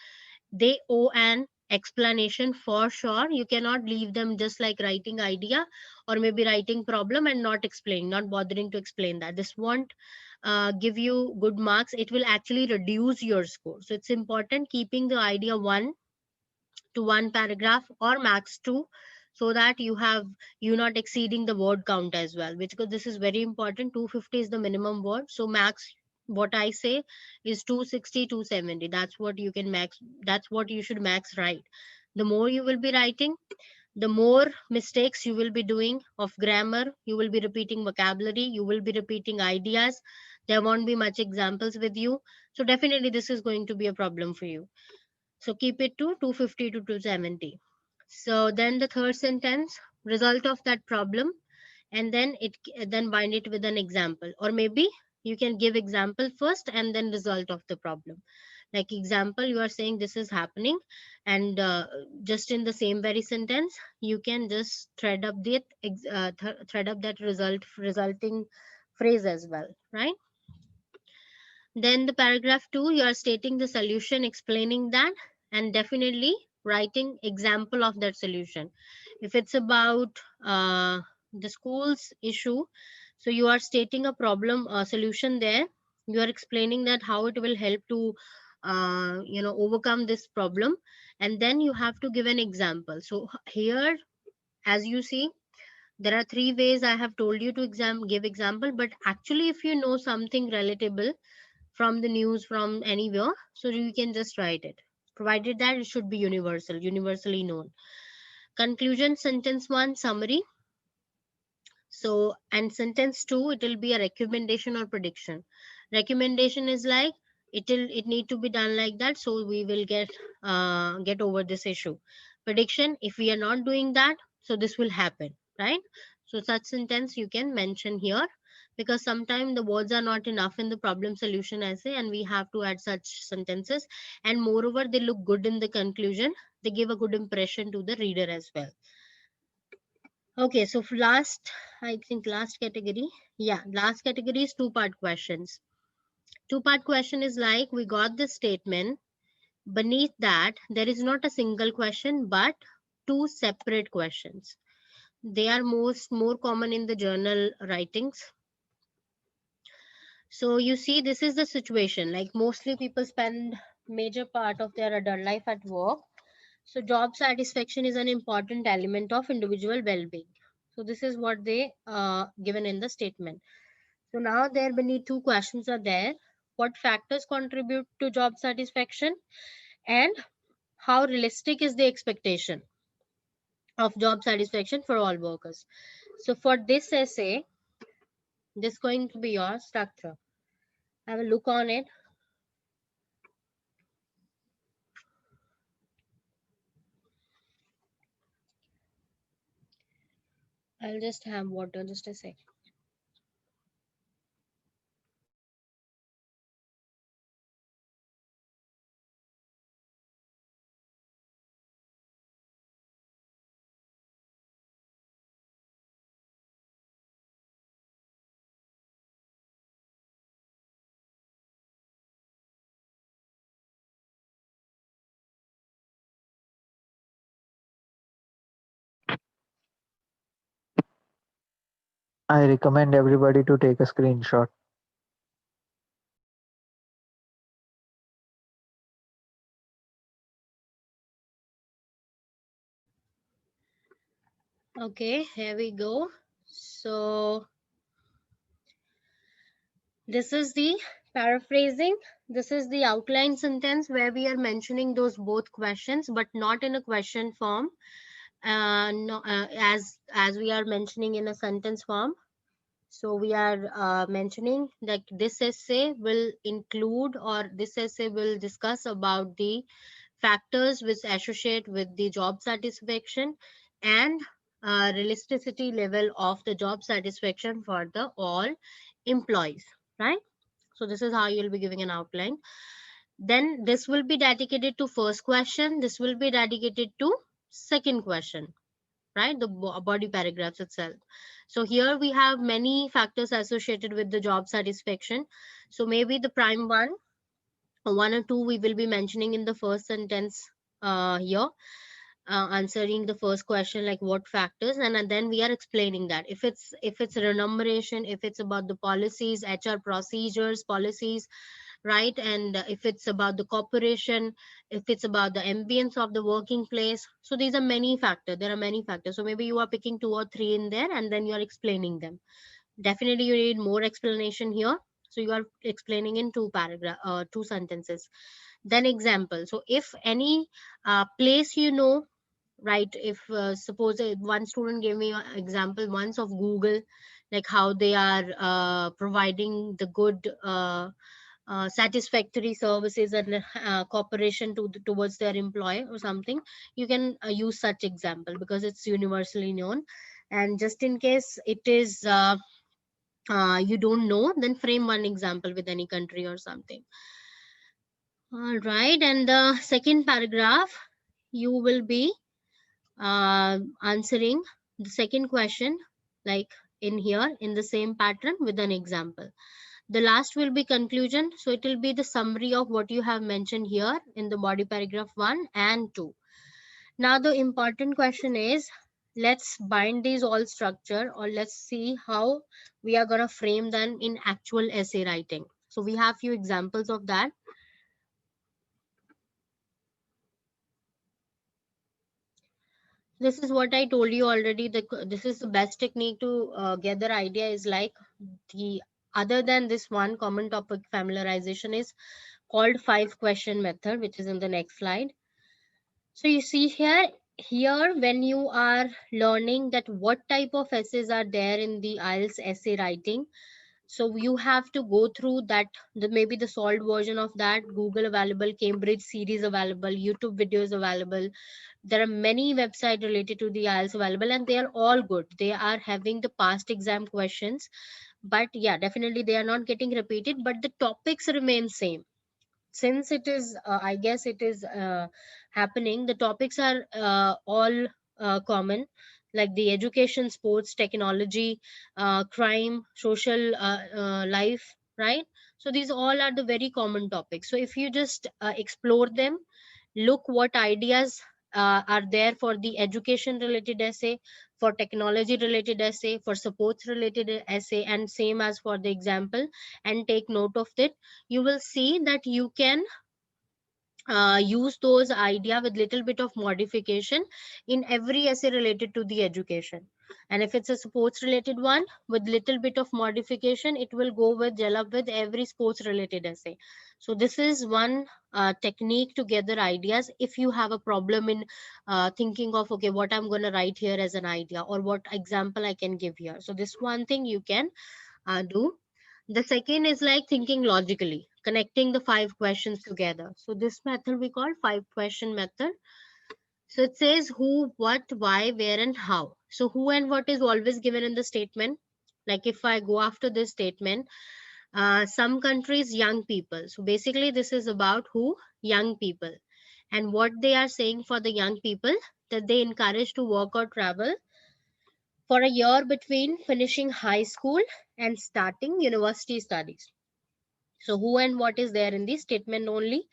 [SPEAKER 1] they owe an explanation for sure. You cannot leave them just like writing idea or maybe writing problem and not explaining, not bothering to explain that. This won't give you good marks. It will actually reduce your score. So it's important keeping the idea one to one paragraph or max two, so that you not exceeding the word count as well, which, because this is very important, 250 is the minimum word. So max, what I say is 260, 270. That's what you can max, that's what you should max write. The more you will be writing, the more mistakes you will be doing of grammar, you will be repeating vocabulary, you will be repeating ideas, there won't be much examples with you. So definitely this is going to be a problem for you. So keep it to 250 to 270. So then the third sentence, result of that problem, and then then bind it with an example, or maybe you can give example first and then result of the problem. Like example, you are saying this is happening, and just in the same very sentence you can just thread up that resulting phrase as well, right? Then the paragraph 2, you are stating the solution, explaining that, and definitely writing example of that solution. If it's about the school's issue, so you are stating a problem solution there. You are explaining that how it will help to overcome this problem, and then you have to give an example. So here, as you see, there are three ways I have told you to give example, but actually if you know something relatable from the news from anywhere, so you can just write it, provided that it should be universally known. Conclusion, sentence 1 summary. So, and sentence 2, it will be a recommendation or prediction. Recommendation is like it need to be done like that, so we will get over this issue. Prediction, if we are not doing that, so this will happen, right? So such sentence you can mention here, because sometimes the words are not enough in the problem solution essay and we have to add such sentences, and moreover they look good in the conclusion, they give a good impression to the reader as well. Okay, so for last, I think last category. Yeah, last category is two-part questions. Two-part question is like, we got the statement. Beneath that, there is not a single question, but two separate questions. They are more common in the journal writings. So you see, this is the situation. Like mostly people spend major part of their adult life at work. So job satisfaction is an important element of individual well-being. So this is what they given in the statement. So now there beneath two questions are there. What factors contribute to job satisfaction, and how realistic is the expectation of job satisfaction for all workers? So for this essay, this is going to be your structure. Have a look on it. I'll just have water, just a sec.
[SPEAKER 3] I recommend everybody to take a screenshot.
[SPEAKER 1] Okay, here we go. So this is the paraphrasing. This is the outline sentence where we are mentioning those both questions, but not in a question form. No, as we are mentioning in a sentence form. So we are mentioning that this essay will include, or this essay will discuss about the factors which associate with the job satisfaction and realisticity level of the job satisfaction for the all employees, right? So this is how you'll be giving an outline. Then this will be dedicated to first question, this will be dedicated to second question, right? The body paragraphs itself. So here we have many factors associated with the job satisfaction. So maybe the prime one or two we will be mentioning in the first sentence here, answering the first question like what factors, and then we are explaining that if it's remuneration, if it's about the policies, HR procedures, policies, right? And if it's about the corporation, if it's about the ambience of the working place, so these are many factors, there are many factors. So maybe you are picking two or three in there and then you are explaining them. Definitely you need more explanation here, so you are explaining in two sentences. Then example, so if any place, right? If suppose one student gave me an example once of Google, like how they are providing the good satisfactory services and cooperation towards their employer or something, you can use such example because it's universally known. And just in case it is you don't know, then frame one example with any country or something. All right, and the second paragraph, you will be answering the second question, like in here in the same pattern with an example. The last will be conclusion, so it will be the summary of what you have mentioned here in the body paragraph 1 and 2. Now the important question is, let's bind these all structure, or let's see how we are going to frame them in actual essay writing. So we have few examples of that. This is what I told you already. This is the best technique to get the idea, is like the other than this one common topic familiarization is called 5-question method, which is in the next slide. So you see here when you are learning that what type of essays are there in the IELTS essay writing, so you have to go through that, maybe the solved version of that, Google available, Cambridge series available, YouTube videos available. There are many websites related to the IELTS available, and they are all good. They are having the past exam questions, but yeah, definitely they are not getting repeated, but the topics remain same. Since it is I guess it is happening, the topics are all common, like the education, sports, technology, crime, social life, right? So these all are the very common topics. So if you just explore them, look what ideas are there for the education related essay, for technology related essay, for supports related essay, and same as for the example, and take note of it, you will see that you can use those idea with little bit of modification in every essay related to the education. And if it's a sports related one, with little bit of modification, it will go with gel up with every sports related essay. So this is one technique to gather ideas if you have a problem in thinking of, okay, what I'm going to write here as an idea, or what example I can give here. So this one thing you can do. The second is like thinking logically, connecting the 5 questions together. So this method we call 5-question method. So it says who, what, why, where, and how. So who and what is always given in the statement. Like if I go after this statement, some countries, young people. So basically this is about who, young people. And what they are saying for the young people, that they encourage to work or travel for a year between finishing high school and starting university studies. So who and what is there in the statement only.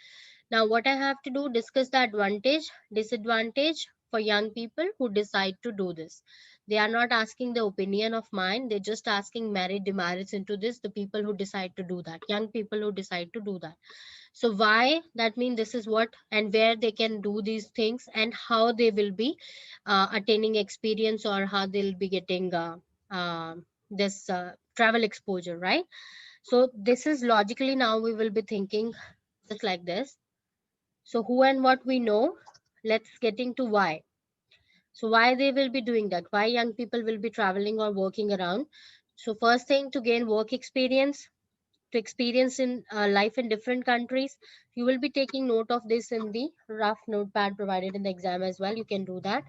[SPEAKER 1] Now what I have to do, discuss the advantage, disadvantage for young people who decide to do this. They are not asking the opinion of mine, they're just asking merit demerits into this, the people who decide to do that, young people who decide to do that. So why, that means this is what and where they can do these things, and how they will be attaining experience, or how they'll be getting uh, this travel exposure, right? So this is logically, now we will be thinking just like this. So who and what we know, let's get into why. So why they will be doing that, why young people will be traveling or working around. So first thing, to gain work experience, to experience in life in different countries. You will be taking note of this in the rough notepad provided in the exam as well, you can do that.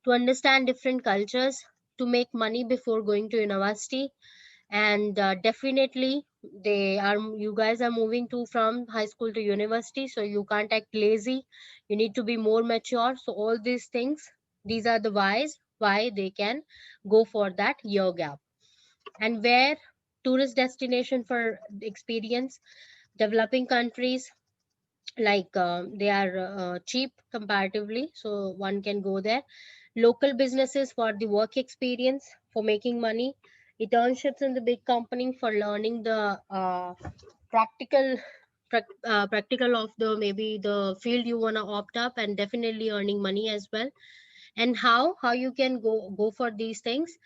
[SPEAKER 1] To understand different cultures, to make money before going to university, and definitely you guys are moving to from high school to university, so you can't act lazy, you need to be more mature. So all these things, these are the why they can go for that year gap. And where, tourist destination for experience, developing countries, like they are cheap comparatively, so one can go there. Local businesses for the work experience, for making money. Internships in the big company for learning the practical practical of the maybe the field you want to opt up, and definitely earning money as well. And how you can go for these things,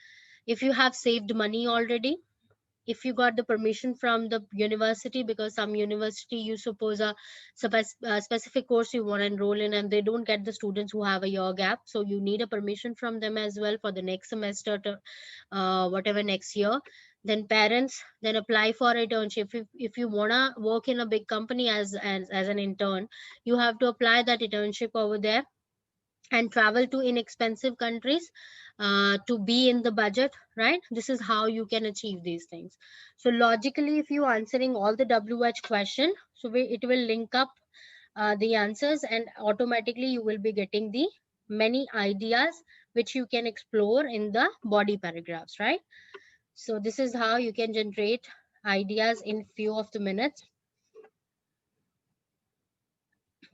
[SPEAKER 1] if you have saved money already, if you got the permission from the university, because some university you suppose a specific course you want to enroll in, and they don't get the students who have a year gap, so you need a permission from them as well for the next semester to whatever next year. then parents, then apply for internship. If you wanna work in a big company as an intern, you have to apply that internship over there and travel to inexpensive countries to be in the budget, right? This is how you can achieve these things. So logically, if you answering all the WH question, so it will link up the answers, and automatically you will be getting the many ideas which you can explore in the body paragraphs, right? So this is how you can generate ideas in few of the minutes.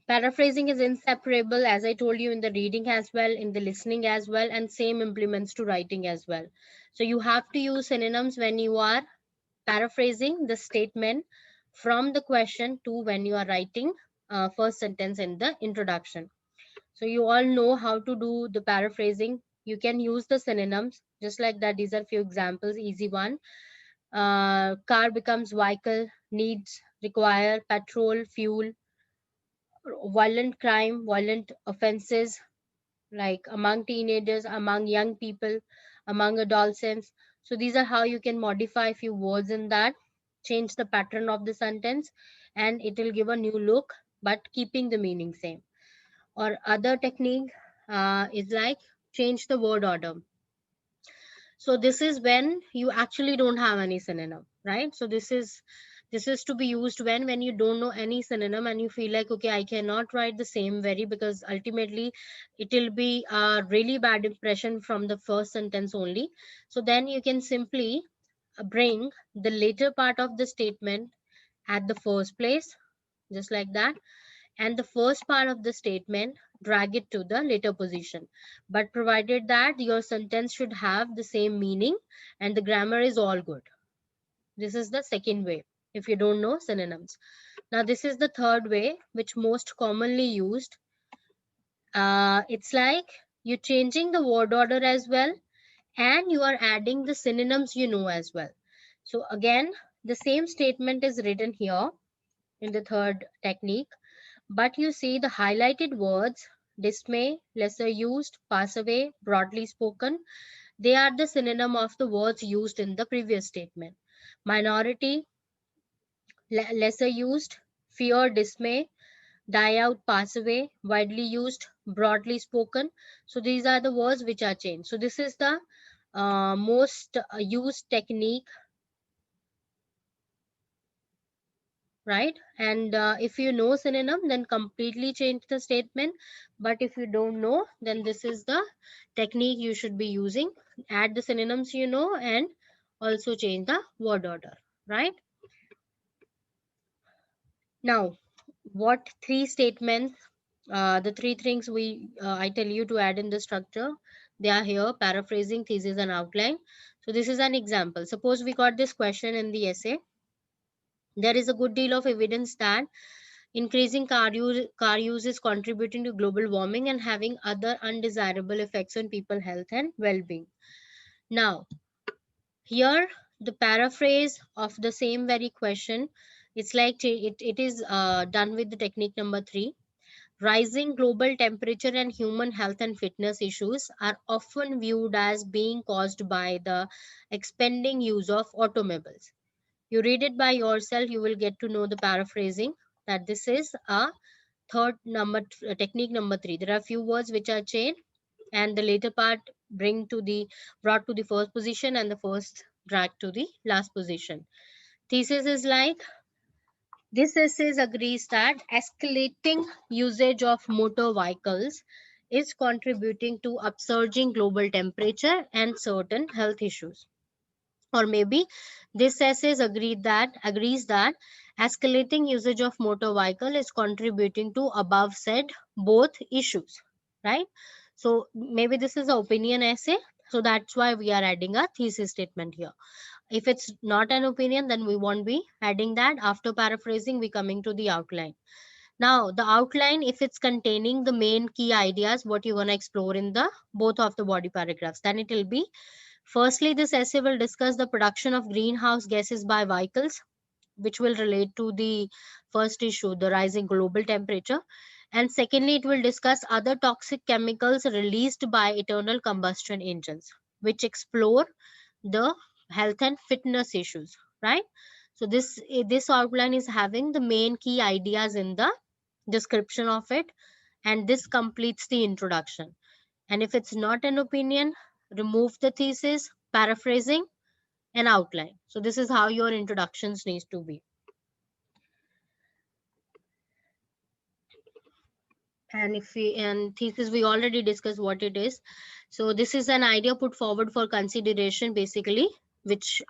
[SPEAKER 1] Paraphrasing is inseparable, as I told you, in the reading as well, in the listening as well, and same implements to writing as well. So you have to use synonyms when you are paraphrasing the statement from the question to when you are writing first sentence in the introduction. So you all know how to do the paraphrasing. You can use the synonyms just like that. These are few examples, easy one. Car becomes vehicle, needs, require, petrol, fuel, violent crime, violent offenses, like among teenagers, among young people, among adolescents. So these are how you can modify a few words in that, change the pattern of the sentence, and it will give a new look, but keeping the meaning same. Or other technique is like change the word order. So this is when you actually don't have any synonym, right? So this is to be used when you don't know any synonym and you feel like, okay, I cannot write the same very, because ultimately it will be a really bad impression from the first sentence only. So then you can simply bring the later part of the statement at the first place, just like that, and the first part of the statement drag it to the later position, but provided that your sentence should have the same meaning and the grammar is all good. This is the second way if you don't know synonyms. Now this is the third way, which most commonly used. It's like you're changing the word order as well, and you are adding the synonyms as well. So again, the same statement is written here in the third technique, but you see the highlighted words: dismay, lesser used, pass away, broadly spoken. They are the synonym of the words used in the previous statement. Minority, lesser used, fear, dismay, die out, pass away, widely used, broadly spoken. So these are the words which are changed. So this is the most used technique, right? And if you know synonym, then completely change the statement. But if you don't know, then this is the technique you should be using. Add the synonyms and also change the word order, right? Now, what three statements, the three things I tell you to add in the structure, they are here: paraphrasing, thesis, and outline. So this is an example. Suppose we got this question in the essay. There is a good deal of evidence that increasing car use is contributing to global warming and having other undesirable effects on people health and well-being. Now, here the paraphrase of the same very question, it's like it is done with the technique number 3. Rising global temperature and human health and fitness issues are often viewed as being caused by the expanding use of automobiles. You read it by yourself, you will get to know the paraphrasing, that this is a technique number 3. There are few words which are changed, and the later part brought to the first position, and the first drag to the last position. Thesis is like, this thesis agrees that escalating usage of motor vehicles is contributing to upsurging global temperature and certain health issues. Or maybe this thesis agrees that escalating usage of motor vehicle is contributing to above said both issues, right? So maybe this is an opinion essay, so that's why we are adding a thesis statement here. If it's not an opinion, then we won't be adding that. After paraphrasing, we coming to the outline. Now the outline, if it's containing the main key ideas what you want to explore in the both of the body paragraphs, then it will be: firstly, this essay will discuss the production of greenhouse gases by vehicles, which will relate to the first issue, the rising global temperature. And secondly, it will discuss other toxic chemicals released by internal combustion engines, which explore the health and fitness issues, right? So this outline is having the main key ideas in the description of it, and this completes the introduction. And if it's not an opinion, remove the thesis, paraphrasing, and outline. So this is how your introductions needs to be. And if we and thesis, we already discussed what it is. So this is an idea put forward for consideration, basically, which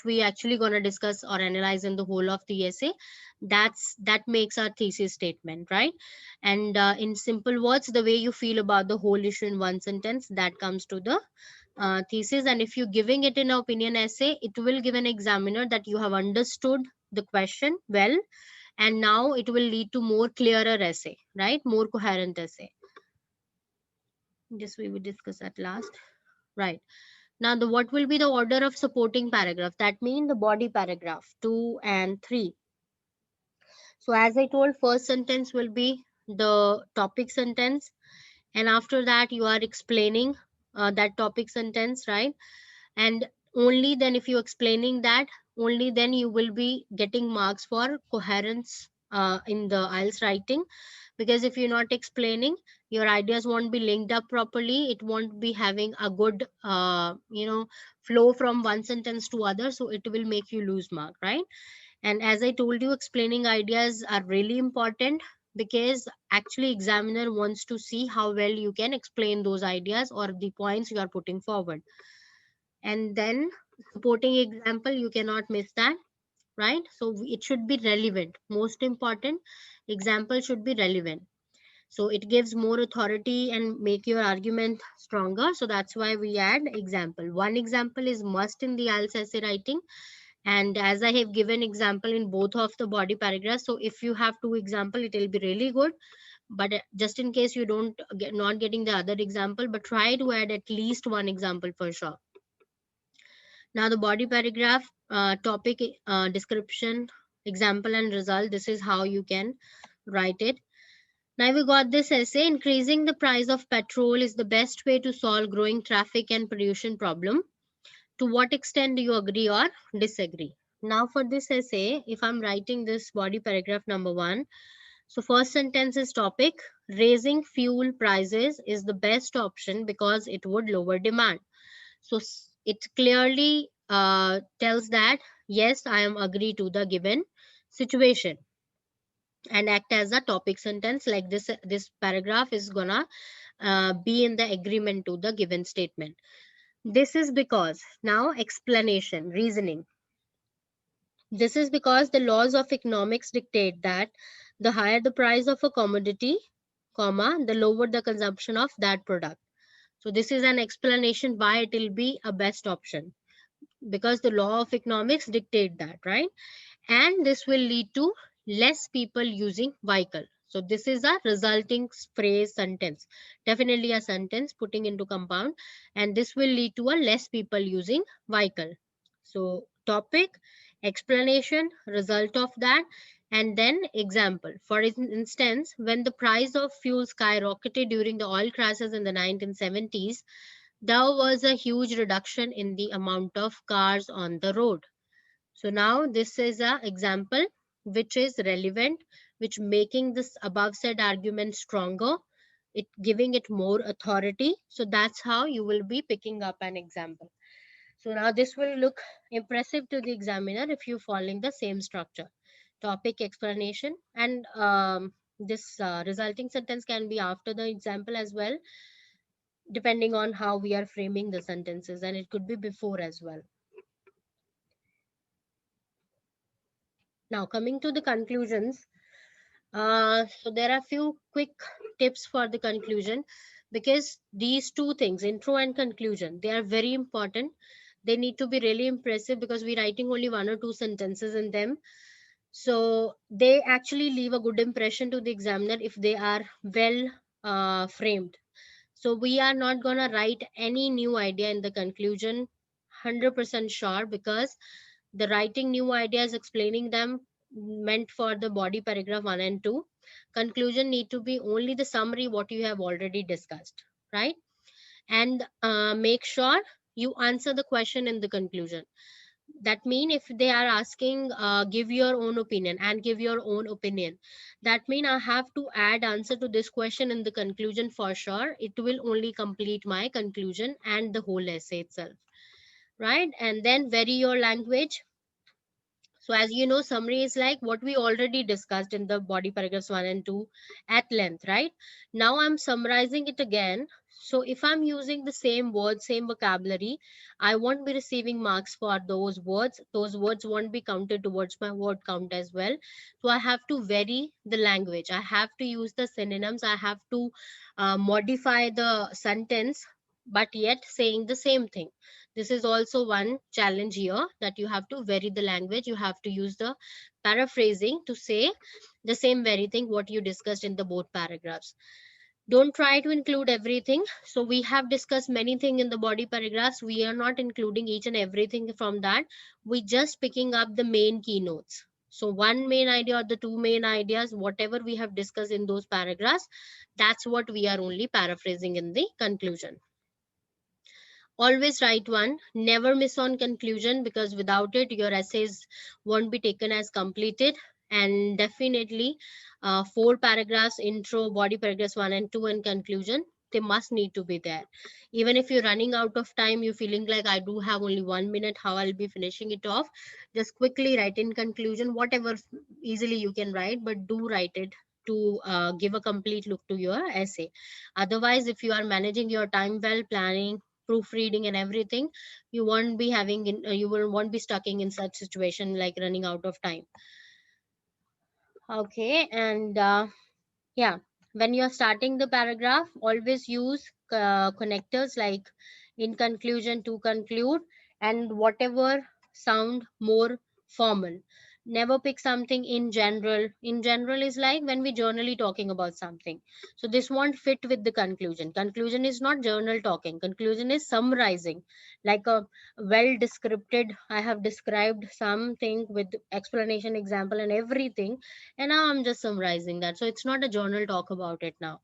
[SPEAKER 1] we actually going to discuss or analyze in the whole of the essay. That makes our thesis statement, right? And in simple words, the way you feel about the whole issue in one sentence, that comes to the thesis. And if you're giving it in an opinion essay, it will give an examiner that you have understood the question well, and now it will lead to more clearer essay, right? More coherent essay. This we will discuss at last, right? Now the what will be the order of supporting paragraph? That means the body paragraph 2 and 3. So as I told, first sentence will be the topic sentence, and after that you are explaining that topic sentence, right? And only then, if you're explaining that, only then you will be getting marks for coherence in the IELTS writing. Because if you're not explaining, your ideas won't be linked up properly, it won't be having a good flow from one sentence to other, so it will make you lose mark, right? And as I told you, explaining ideas are really important, because actually examiner wants to see how well you can explain those ideas or the points you are putting forward. And then supporting example, you cannot miss that, right? So it should be relevant. Most important, example should be relevant. So it gives more authority and make your argument stronger. So that's why we add example. One example is must in the IELTS essay writing. And as I have given example in both of the body paragraphs, so if you have two example, it will be really good. But just in case you don't get not getting the other example, but try to add at least one example for sure. Now the body paragraph, topic, description, example and result. This is how you can write it. Now we got this essay. Increasing the price of petrol is the best way to solve growing traffic and pollution problem. To what extent do you agree or disagree? Now for this essay, if I'm writing this body paragraph number 1, so first sentence is topic. Raising fuel prices is the best option because it would lower demand. So it clearly tells that yes, I am agree to the given situation, and act as a topic sentence. Like this paragraph is gonna be in the agreement to the given statement. This is because, now explanation, reasoning. This is because the laws of economics dictate that the higher the price of a commodity, comma, the lower the consumption of that product. So this is an explanation why it will be a best option, because the law of economics dictate that, right? And this will lead to less people using vehicle. So this is a resulting phrase sentence, definitely a sentence putting into compound, and this will lead to a less people using vehicle. So topic, explanation, result of that, and then example. For instance, when the price of fuel skyrocketed during the oil crisis in the 1970s, there was a huge reduction in the amount of cars on the road. So now this is an example which is relevant, which making this above said argument stronger, it giving it more authority. So that's how you will be picking up an example. So now this will look impressive to the examiner if you're following the same structure. Topic, explanation, and this resulting sentence can be after the example as well, depending on how we are framing the sentences, and it could be before as well. Now coming to the conclusions. So there are a few quick tips for the conclusion, because these two things, intro and conclusion, they are very important. They need to be really impressive because we're writing only one or two sentences in them. So they actually leave a good impression to the examiner if they are well framed. So we are not going to write any new idea in the conclusion, 100% sure, because the writing new ideas, explaining them, meant for the body paragraph 1 and 2. Conclusion need to be only the summary what you have already discussed, right? And make sure you answer the question in the conclusion. That mean if they are asking give your own opinion and give your own opinion, that mean I have to add answer to this question in the conclusion for sure. It will only complete my conclusion and the whole essay itself, right? And then vary your language. So as you know, summary is like what we already discussed in the body paragraphs 1 and 2 at length, right? Now I'm summarizing it again. So if I'm using the same words, same vocabulary, I won't be receiving marks for those words. Those words won't be counted towards my word count as well. So I have to vary the language. I have to use the synonyms. I have to modify the sentence, but yet saying the same thing. This is also one challenge here, that you have to vary the language. You have to use the paraphrasing to say the same very thing what you discussed in the both paragraphs. Don't try to include everything. So we have discussed many things in the body paragraphs. We are not including each and everything from that. We just picking up the main keynotes. So one main idea or the two main ideas, whatever we have discussed in those paragraphs, that's what we are only paraphrasing in the conclusion. Always write one, never miss on conclusion, because without it your essays won't be taken as completed. And definitely 4 paragraphs, intro, body paragraphs 1 and 2, and conclusion, they must need to be there. Even if you're running out of time, you're feeling like I do have only 1 minute, how I'll be finishing it off, just quickly write in conclusion whatever easily you can write, but do write it to give a complete look to your essay. Otherwise, if you are managing your time well, planning, proofreading and everything, you won't be having you will won't be stuck in such situation like running out of time. Okay. And yeah, when you're starting the paragraph, always use connectors like in conclusion, to conclude, and whatever sound more formal. Never pick something in general. In general is like when we generally talking about something. So this won't fit with the conclusion. Conclusion is not journal talking. Conclusion is summarizing, like a well descripted. I have described something with explanation, example, and everything, and now I'm just summarizing that. So it's not a journal talk about it now,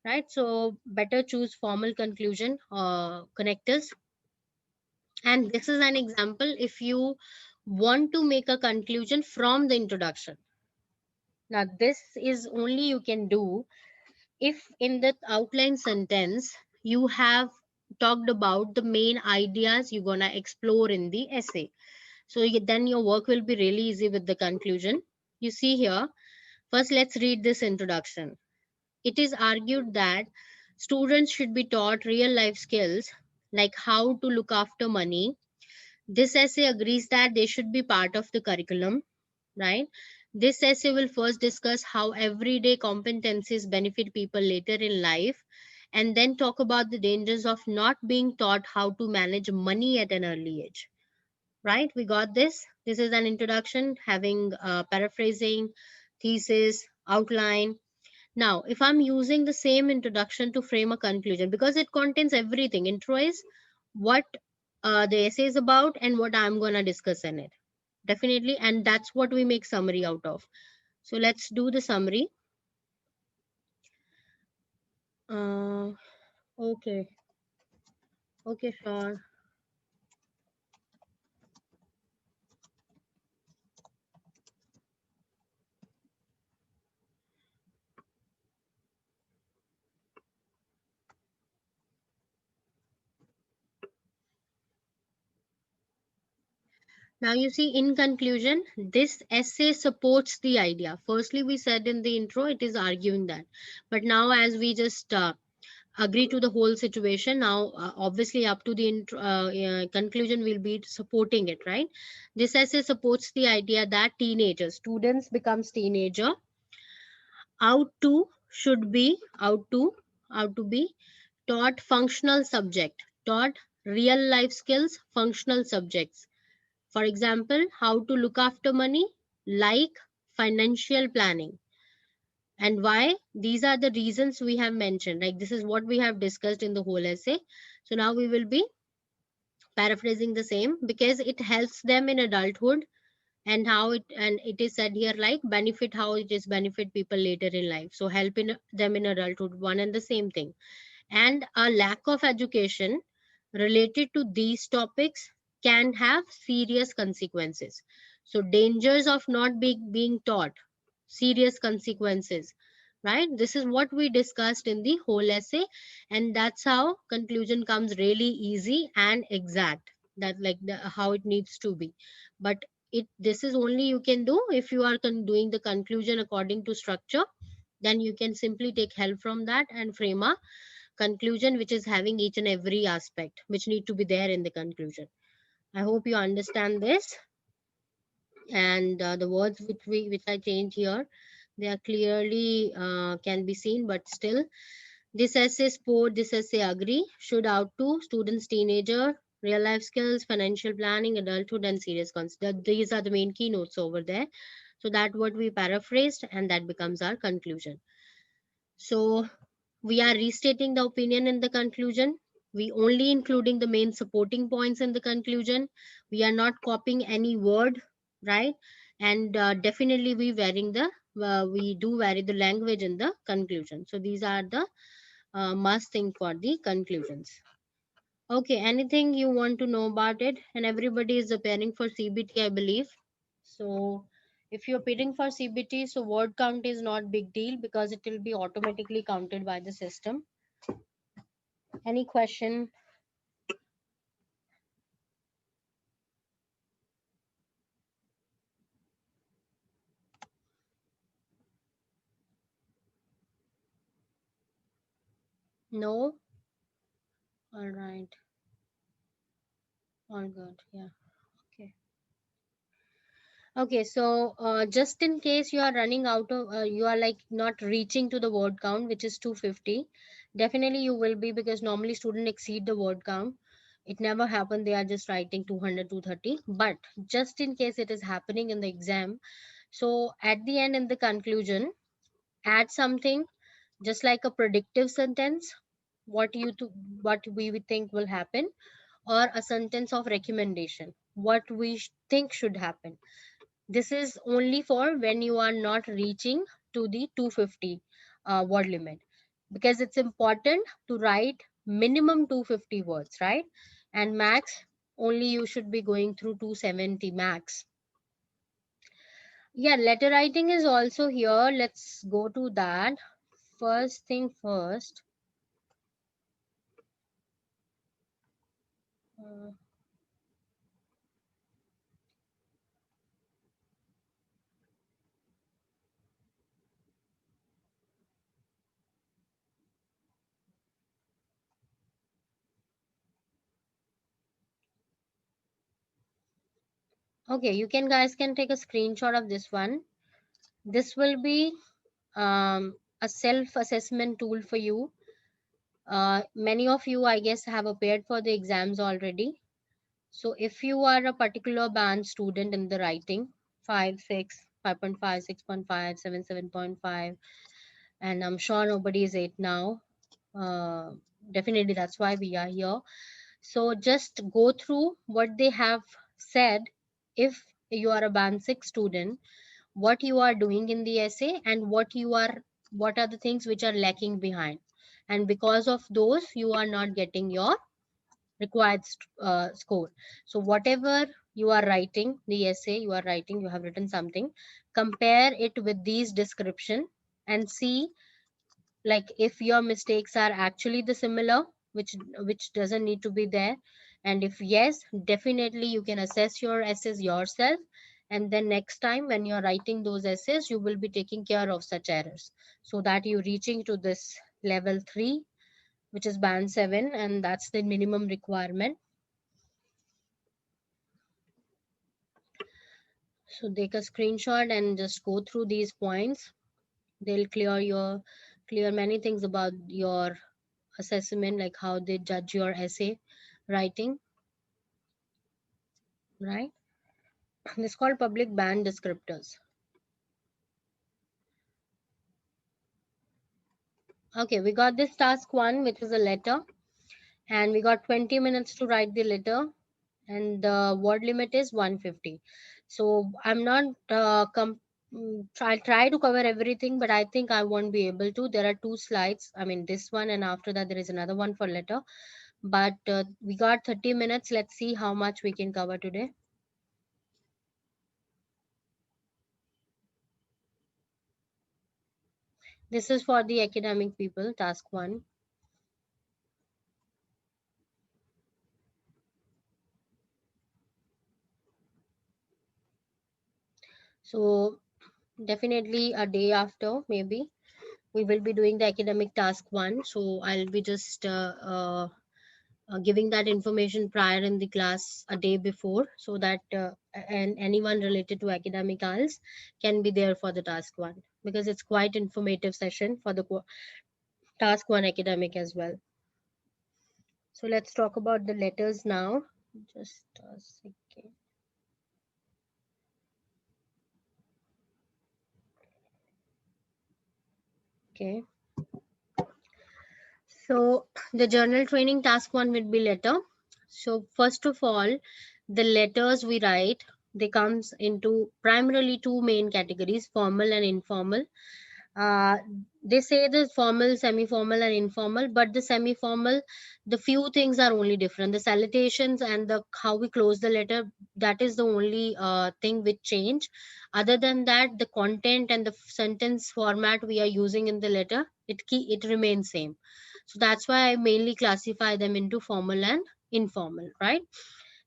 [SPEAKER 1] right? So better choose formal conclusion connectors. And this is an example if you want to make a conclusion from the introduction. Now this is only you can do if in the outline sentence you have talked about the main ideas you're gonna explore in the essay. So then your work will be really easy with the conclusion. You see here, first let's read this introduction. It is argued that students should be taught real life skills like how to look after money. This essay agrees that they should be part of the curriculum, right? This essay will first discuss how everyday competencies benefit people later in life, and then talk about the dangers of not being taught how to manage money at an early age. Right? We got this. This is an introduction having paraphrasing, thesis, outline. Now, if I'm using the same introduction to frame a conclusion, because it contains everything, intro is what the essay is about and what I'm going to discuss in it. Definitely. And that's what we make summary out of. So let's do the summary. Uh, okay. Okay, sure. Now, you see, in conclusion, this essay supports the idea. Firstly, we said in the intro, it is arguing that. But now, as we just agree to the whole situation, now obviously up to the conclusion will be supporting it, right? This essay supports the idea that teenagers, students becomes teenager, out to be taught functional subject, taught real life skills, functional subjects. For example, how to look after money, like financial planning. And why? These are the reasons we have mentioned. Like this is what we have discussed in the whole essay. So now we will be paraphrasing the same because it helps them in adulthood, and how it is said here like benefit, how it is benefit people later in life. So helping them in adulthood, one and the same thing. And a lack of education related to these topics can have serious consequences. So dangers of not being taught, serious consequences, right? This is what we discussed in the whole essay, and that's how conclusion comes really easy and exact, that like how it needs to be. But this is only you can do if you are doing the conclusion according to structure. Then you can simply take help from that and frame a conclusion which is having each and every aspect which need to be there in the conclusion. I hope you understand this. And the words which I changed here, they are clearly can be seen, but still, this essay sport, this essay agree, should out to students, teenager, real life skills, financial planning, adulthood, and serious concept. These are the main keynotes over there. So that what we paraphrased, and that becomes our conclusion. So we are restating the opinion in the conclusion. We only including the main supporting points in the conclusion. We are not copying any word, right? And definitely we do vary the language in the conclusion. So these are the must thing for the conclusions. Okay, anything you want to know about it? And everybody is preparing for CBT, I believe. So if you're preparing for CBT, so word count is not big deal because it will be automatically counted by the system. Any question? No? All right. All good. Yeah. Okay. Okay. So just in case you are running out of, you are like not reaching to the word count, which is 250, definitely you will be, because normally students exceed the word count. It never happened. They are just writing 200, 230. But just in case it is happening in the exam, so at the end in the conclusion, add something just like a predictive sentence, what what we would think will happen, or a sentence of recommendation, what we think should happen. This is only for when you are not reaching to the 250 word limit, because it's important to write minimum 250 words, right? And max, only you should be going through 270 max. Yeah, letter writing is also here. Let's go to that. First thing first. Uh, okay, you can guys can take a screenshot of this one. This will be a self assessment tool for you. Many of you, I guess, have appeared for the exams already. So if you are a particular band student in the writing, 5 6 5.5 6.5 7 7.5, and I'm sure nobody is 8 now. uh, Definitely that's why we are here. So just go through what they have said. If you are a band 6 student, what you are doing in the essay, and what are the things which are lacking behind, and because of those you are not getting your required score. So whatever you are writing, the essay you are writing, you have written something, compare it with these description and see like if your mistakes are actually the similar, which doesn't need to be there. And if yes, definitely you can assess your essays yourself, and then next time when you're writing those essays you will be taking care of such errors, so that you're reaching to this level 3, which is band 7, and that's the minimum requirement. So take a screenshot and just go through these points. They'll clear many things about your assessment, like how they judge your essay writing, right? This is called public band descriptors. Okay, we got this task 1, which is a letter, and we got 20 minutes to write the letter, and the word limit is 150. So I'm not try to cover everything, but I think I won't be able to. There are 2 slides, I mean this one, and after that there is another one for letter. but we got 30 minutes. Let's see how much we can cover today. This is for the academic people, task 1. So definitely a day after, maybe we will be doing the academic task 1. So I'll be just giving that information prior in the class a day before, so that and anyone related to academic IELTS can be there for the task 1, because it's quite informative session for the task 1 academic as well. So let's talk about the letters now. Just a second. Okay. So the journal training task 1 will be letter. So first of all, the letters we write, they comes into primarily two main categories, formal and informal. uh, they say the formal, semi-formal and informal, but the semi-formal, the few things are only different. The salutations and the how we close the letter, that is the only thing which change. Other than that, the content and the sentence format we are using in the letter, it remains same. So that's why I mainly classify them into formal and informal, right?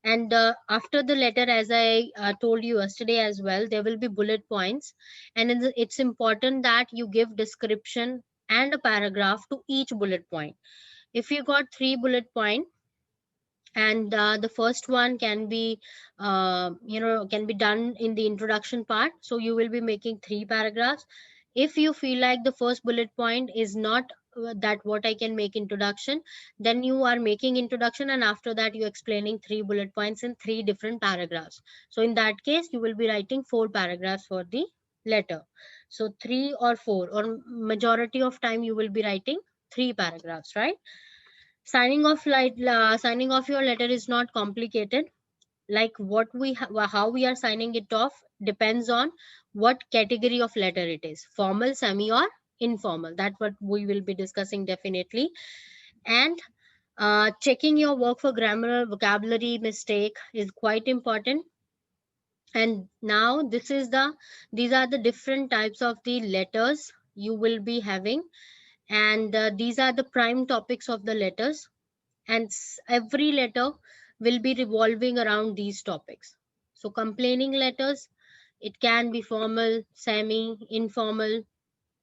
[SPEAKER 1] And after the letter, as I told you yesterday as well, there will be bullet points, and it's important that you give description and a paragraph to each bullet point. If you got 3 bullet point, and the first one can be can be done in the introduction part, so you will be making 3 paragraphs. If you feel like the first bullet point is not that what I can make introduction, then you are making introduction, and after that you explaining 3 bullet points in 3 different paragraphs. So in that case, you will be writing 4 paragraphs for the letter. So 3 or 4, or majority of time you will be writing 3 paragraphs, right? Signing off your letter is not complicated. Like what how we are signing it off depends on what category of letter it is, formal, semi, or informal. That's what we will be discussing definitely. And checking your work for grammar, vocabulary mistake is quite important. And now these are the different types of the letters you will be having, and these are the prime topics of the letters, and every letter will be revolving around these topics. So complaining letters, it can be formal, semi, informal.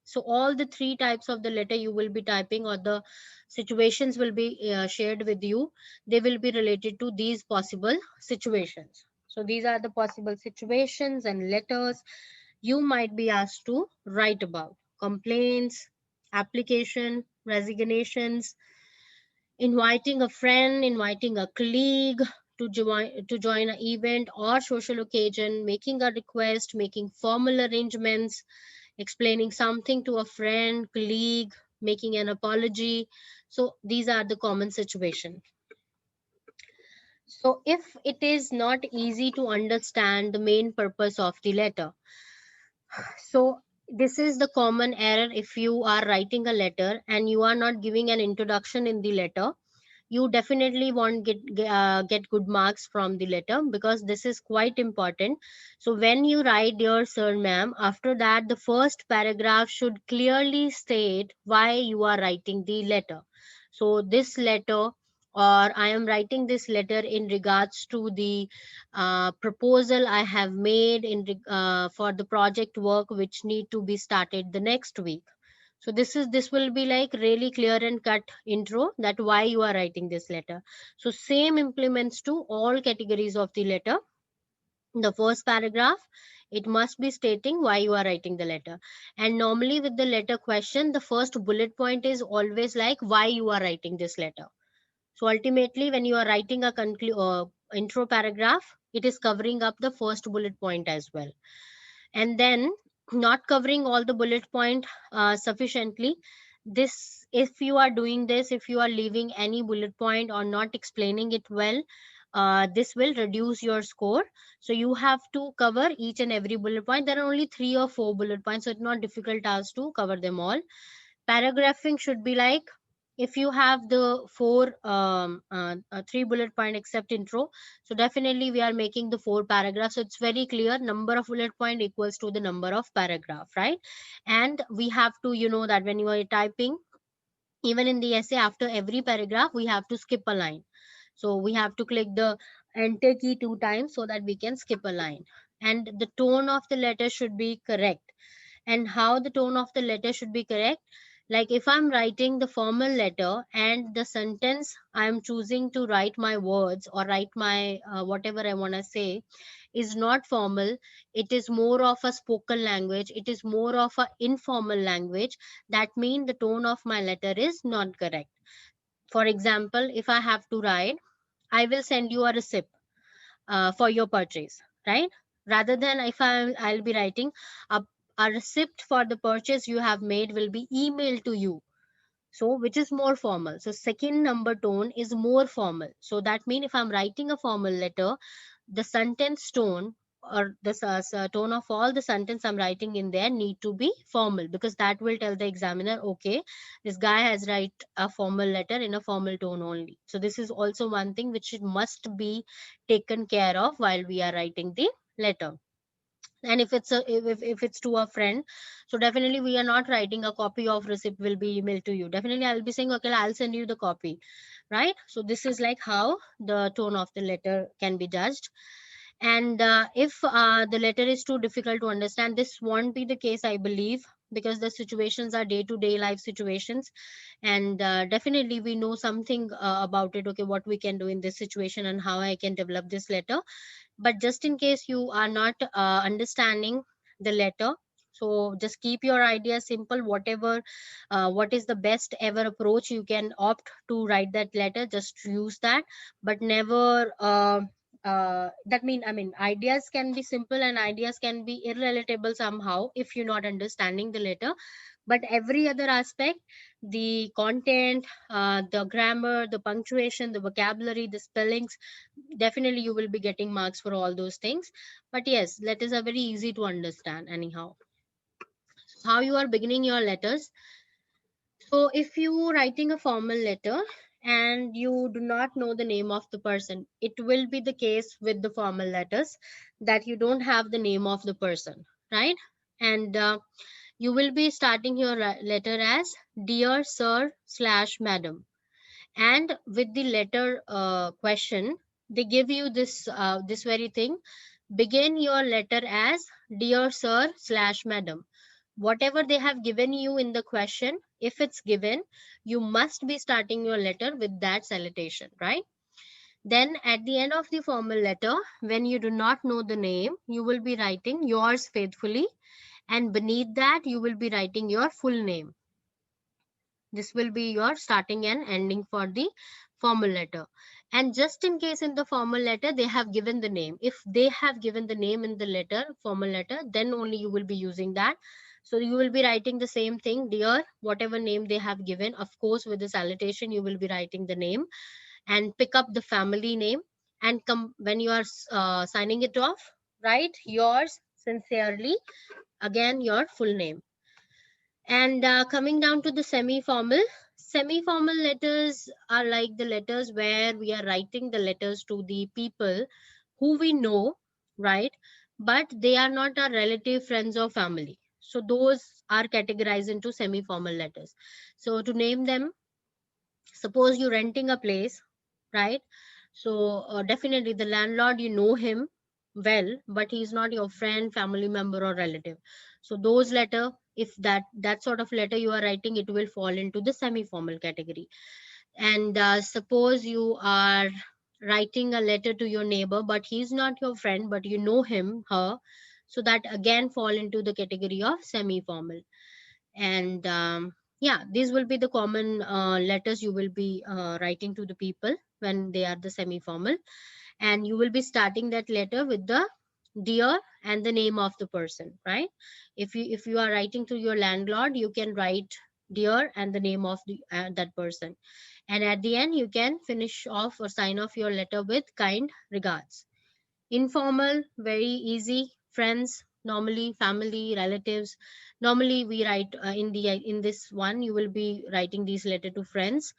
[SPEAKER 1] So all the 3 types of the letter you will be typing, or the situations will be shared with you, they will be related to these possible situations. So these are the possible situations and letters you might be asked to write about: complaints, application, resignations, inviting a friend, inviting a colleague to join an event or social occasion, making a request, making formal arrangements, explaining something to a friend, colleague, making an apology. So these are the common situation. So if it is not easy to understand the main purpose of the letter, so this is the common error. If you are writing a letter and you are not giving an introduction in the letter, you definitely won't get good marks from the letter, because this is quite important. So when you write dear sir, ma'am, after that the first paragraph should clearly state why you are writing the letter. So this letter, or I am writing this letter in regards to the proposal I have made for the project work which need to be started the next week. So this will be like really clear and cut intro that why you are writing this letter. So same implements to all categories of the letter. The first paragraph, it must be stating why you are writing the letter. And normally with the letter question, the first bullet point is always like why you are writing this letter. So ultimately, when you are writing a intro paragraph, it is covering up the first bullet point as well. And then, not covering all the bullet point sufficiently, this if you are doing this, if you are leaving any bullet point or not explaining it well, this will reduce your score. So you have to cover each and every bullet point. There are only 3 or 4 bullet points, so it's not difficult task to cover them all. Paragraphing should be like if you have the four 3 bullet point except intro, so definitely we are making the 4 paragraphs, so it's very clear number of bullet point equals to the number of paragraph, right? And we have to, you know, that when you are typing, even in the essay, after every paragraph we have to skip a line, so we have to click the enter key 2 times so that we can skip a line. And the tone of the letter should be correct. And how the tone of the letter should be correct, like if I'm writing the formal letter and the sentence I'm choosing to write my words or write my whatever I want to say is not formal, it is more of a spoken language, it is more of a informal language, that means the tone of my letter is not correct. For example, if I have to write, I will send you a receipt for your purchase, right? Rather than if I'll be writing a, a receipt for the purchase you have made will be emailed to you, so which is more formal. So second number tone is more formal. So that means if I'm writing a formal letter, the sentence tone or the tone of all the sentence I'm writing in there need to be formal, because that will tell the examiner, okay, this guy has write a formal letter in a formal tone only. So this is also one thing which must be taken care of while we are writing the letter. And if it's if it's to a friend, so definitely we are not writing a copy of receipt will be emailed to you, definitely I'll be saying, okay, I'll send you the copy, right? So this is like how the tone of the letter can be judged. And if the letter is too difficult to understand, this won't be the case, I believe, because the situations are day to day life situations. And definitely we know something about it, okay, what we can do in this situation and how I can develop this letter. But just in case you are not understanding the letter, so just keep your idea simple, whatever what is the best ever approach you can opt to write that letter, just use that. But never that mean I mean ideas can be simple and ideas can be irrelatable somehow if you're not understanding the letter. But every other aspect, the content, the grammar, the punctuation, the vocabulary, the spellings, definitely you will be getting marks for all those things. But yes, letters are very easy to understand anyhow. How you are beginning your letters, so if you writing a formal letter and you do not know the name of the person, it will be the case with the formal letters that you don't have the name of the person, right? And you will be starting your letter as dear sir slash madam. And with the letter question, they give you this very thing: begin your letter as dear sir slash madam. Whatever they have given you in the question, if it's given, you must be starting your letter with that salutation, right? Then at the end of the formal letter, when you do not know the name, you will be writing yours faithfully, and beneath that you will be writing your full name. This will be your starting and ending for the formal letter. And just in case in the formal letter they have given the name, if they have given the name in the letter, formal letter, then only you will be using that. So you will be writing the same thing, dear, whatever name they have given. Of course, with the salutation, you will be writing the name and pick up the family name. And come when you are signing it off, write yours sincerely, again your full name. And coming down to the semi-formal letters are like the letters where we are writing the letters to the people who we know, right? But they are not our relative, friends, or family. So those are categorized into semi-formal letters. So to name them, suppose you're renting a place, right? So definitely the landlord, you know him well, but he's not your friend, family member, or relative. So those letter, if that sort of letter you are writing, it will fall into the semi formal category. And suppose you are writing a letter to your neighbor, but he's not your friend, but you know him, her, so that again fall into the category of semi formal. And yeah, these will be the common letters you will be writing to the people when they are the semi formal. And you will be starting that letter with the dear and the name of the person, right? If you are writing to your landlord, you can write dear and the name of that person. And at the end you can finish off or sign off your letter with kind regards. Informal, very easy, friends, normally family, relatives. Normally we write in this one you will be writing these letter to friends.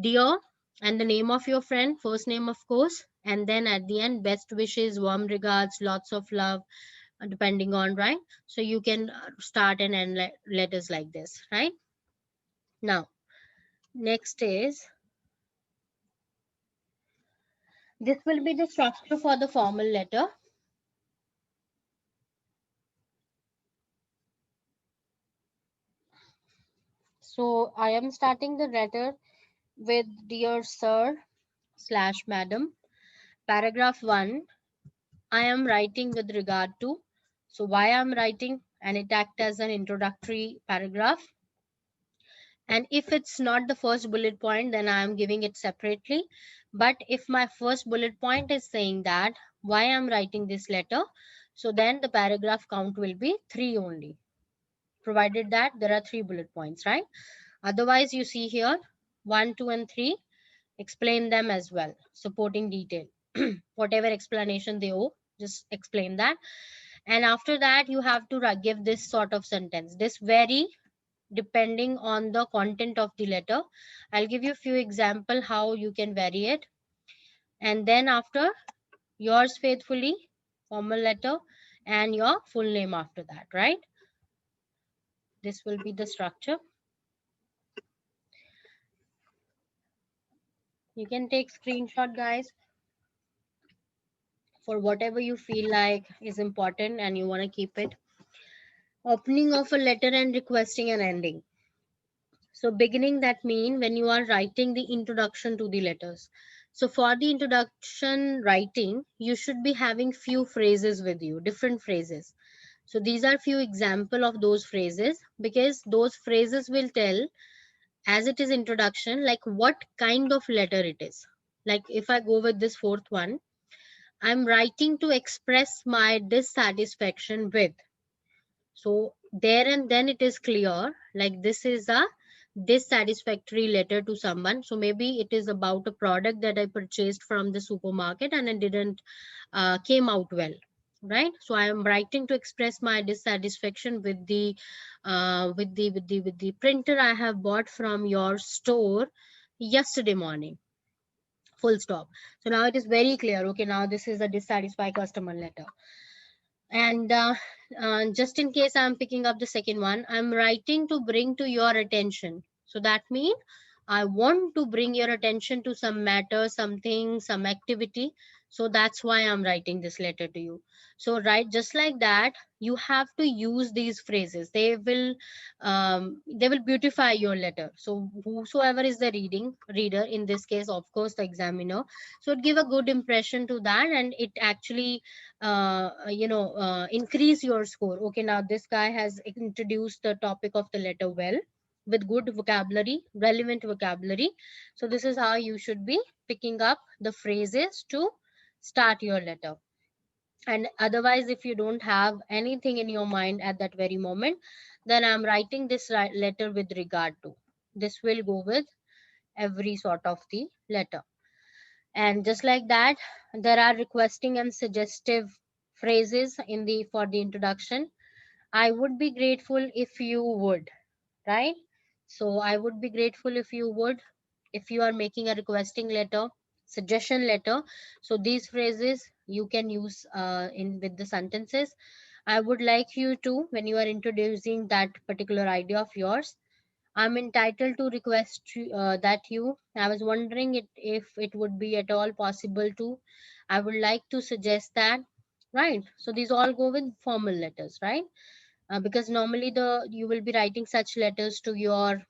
[SPEAKER 1] Dear, and the name of your friend, first name of course, and then at the end, best wishes, warm regards, lots of love, depending on, right? So you can start and end letters like this, right? Now, next is, this will be the structure for the formal letter. So I am starting the letter with dear sir slash madam. Paragraph 1, I am writing with regard to. So why I'm writing, and it acts as an introductory paragraph. And if it's not the first bullet point, then I am giving it separately. But if my first bullet point is saying that why I'm writing this letter, so then the paragraph count will be 3 only, provided that there are 3 bullet points, right? Otherwise, you see here 1, 2, and 3, explain them as well, supporting detail. Whatever explanation they owe, just explain that. And after that, you have to give this sort of sentence. This vary depending on the content of the letter. I'll give you a few example how you can vary it. And then after, yours faithfully, formal letter, and your full name after that, right? This will be the structure. You can take screenshot, guys, for whatever you feel like is important and you want to keep it. Opening of a letter and requesting an ending. So beginning, that mean when you are writing the introduction to the letters. So for the introduction writing, you should be having few phrases with you, different phrases. So these are few example of those phrases, because those phrases will tell, as it is introduction, like what kind of letter it is. Like if I go with this fourth one, I'm writing to express my dissatisfaction with. So there and then it is clear, like this is a dissatisfactory letter to someone. So maybe it is about a product that I purchased from the supermarket and it didn't came out well, right? So I am writing to express my dissatisfaction with the printer I have bought from your store yesterday morning, full stop. So now it is very clear. Okay, now this is a dissatisfied customer letter. And just in case I'm picking up the second one, I'm writing to bring to your attention. So that means I want to bring your attention to some matter, something, some activity. So that's why I'm writing this letter to you. So right, just like that, you have to use these phrases. They will beautify your letter. So whosoever is the reader, in this case, of course, the examiner, so it give a good impression to that, and it actually increase your score. Okay, now this guy has introduced the topic of the letter well, with good vocabulary, relevant vocabulary. So this is how you should be picking up the phrases to start your letter. And otherwise, if you don't have anything in your mind at that very moment, then I'm writing this letter with regard to. This will go with every sort of the letter. And just like that, there are requesting and suggestive phrases in the for the introduction. I would be grateful if you would, right? So I would be grateful if you would, if you are making a requesting letter, suggestion letter. So these phrases you can use in with the sentences. I would like you to, when you are introducing that particular idea of yours, I'm entitled to request that you. I was wondering if it would be at all possible to. I would like to suggest that, right? So these all go with formal letters, right? Because normally you will be writing such letters to your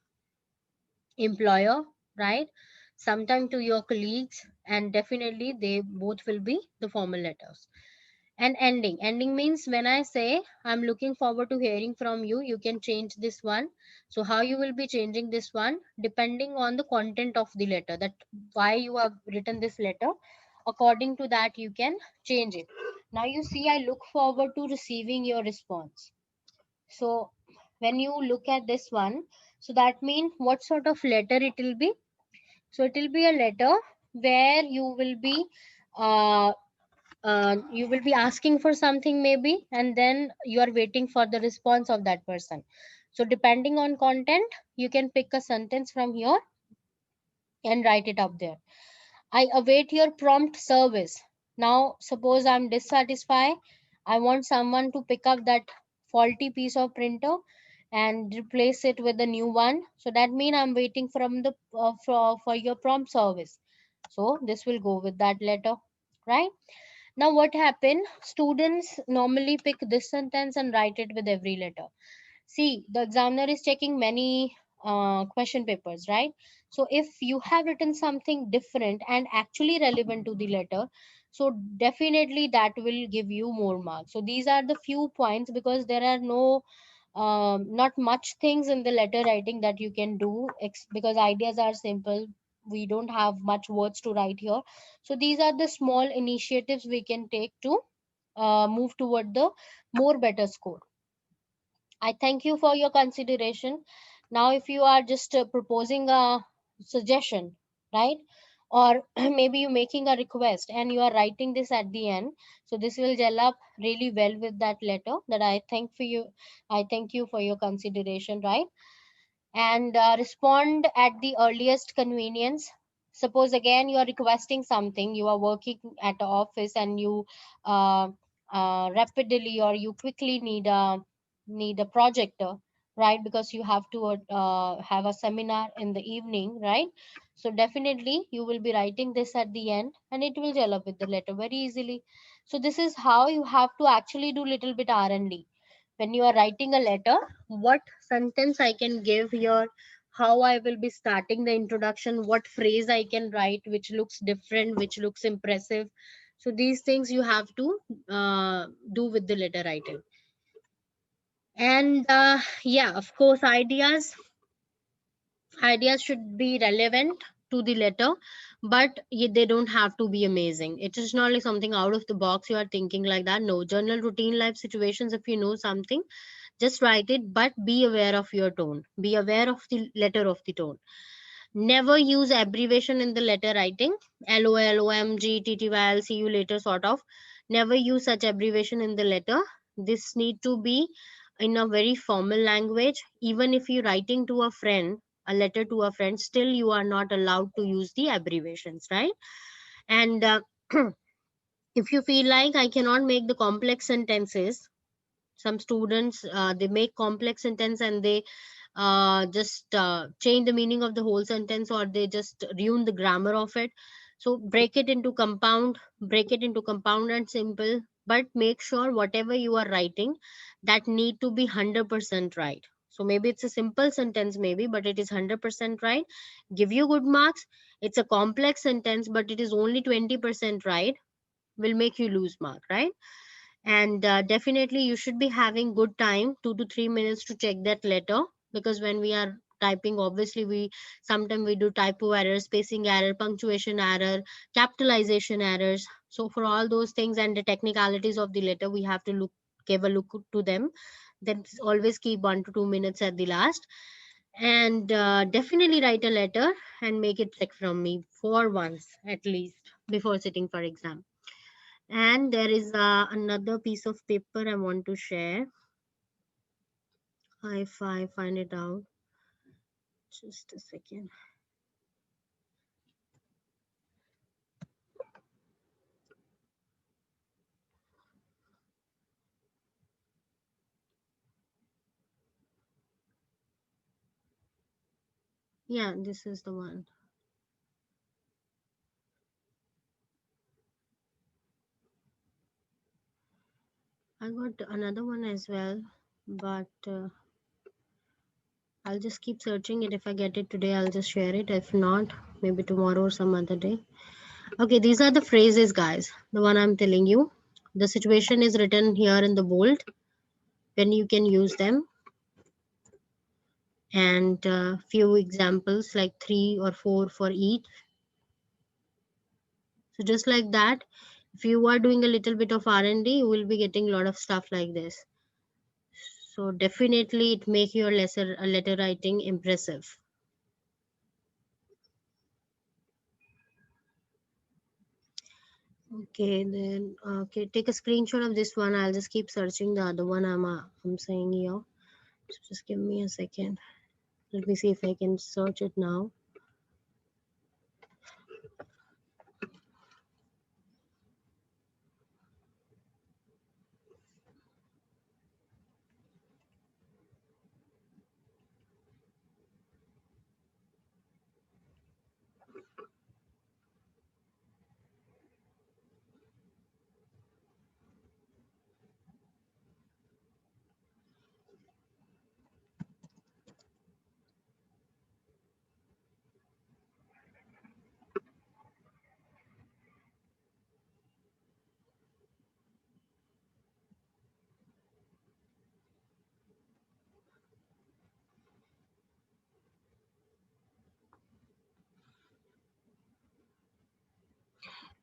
[SPEAKER 1] employer, right? Sometime to your colleagues, and definitely they both will be the formal letters. And ending means when I say I'm looking forward to hearing from you, you can change this one. So how you will be changing this one, depending on the content of the letter, that why you have written this letter, according to that you can change it. Now you see, I look forward to receiving your response. So when you look at this one, so that means what sort of letter it will be. So it will be a letter where you will be uh, you will be asking for something maybe, and then you are waiting for the response of that person. So depending on content, you can pick a sentence from here and write it up there. I await your prompt service. Now, suppose I'm dissatisfied. I want someone to pick up that faulty piece of printer and replace it with a new one. So that means I'm waiting from the for your prompt service. So this will go with that letter, right? Now, what happened? Students normally pick this sentence and write it with every letter. See, the examiner is checking many question papers, right? So if you have written something different and actually relevant to the letter, so definitely that will give you more marks. So these are the few points, because there are no not much things in the letter writing that you can do, because ideas are simple. We don't have much words to write here. So these are the small initiatives we can take to move toward the more better score. I thank you for your consideration. Now, if you are just proposing a suggestion, right? Or maybe you're making a request and you are writing this at the end. So this will gel up really well with that letter that I thank for you. I thank you for your consideration, right? And respond at the earliest convenience. Suppose again you are requesting something, you are working at the office and you uh, rapidly or you quickly need a projector, right? Because you have to have a seminar in the evening, right? So definitely you will be writing this at the end and it will gel up with the letter very easily. So this is how you have to actually do little bit R&D when you are writing a letter. What sentence I can give here, how I will be starting the introduction, what phrase I can write which looks different, which looks impressive. So these things you have to do with the letter writing. And yeah, of course, ideas should be relevant to the letter, but they don't have to be amazing. It is not like something out of the box you are thinking like that. No, journal routine life situations, if you know something, just write it, but be aware of your tone. Be aware of the letter of the tone. Never use abbreviation in the letter writing. LOL, OMG, TTYL, see you later, sort of. Never use such abbreviation in the letter. This need to be in a very formal language. Even if you're writing to a friend, a letter to a friend, still you are not allowed to use the abbreviations, right? And if you feel like I cannot make the complex sentences, some students they make complex sentence and they just change the meaning of the whole sentence, or they just ruin the grammar of it. So break it into compound and simple, but make sure whatever you are writing, that need to be 100% right. So maybe it's a simple sentence maybe, but it is 100% right, give you good marks. It's a complex sentence but it is only 20% right, will make you lose mark, right? And definitely you should be having good time, 2 to 3 minutes to check that letter, because when we are typing, obviously we sometimes we do typo error, spacing error, punctuation error, capitalization errors. So for all those things and the technicalities of the letter, we have to give a look to them. Then always keep 1 to 2 minutes at the last, and definitely write a letter and make it check from me for once at least before sitting for exam. And there is another piece of paper I want to share. If I find it out, just a second. Yeah, this is the one. I got another one as well, but I'll just keep searching it. If I get it today, I'll just share it. If not, maybe tomorrow or some other day. Okay, these are the phrases, guys. The one I'm telling you. The situation is written here in the bold, when you can use them. And few examples, like 3 or 4 for each. So just like that, if you are doing a little bit of R&D, you will be getting a lot of stuff like this. So definitely it make your letter writing impressive. Okay, then okay, take a screenshot of this one. I'll just keep searching the other one I'm saying here. So just give me a second. Let me see if I can search it now.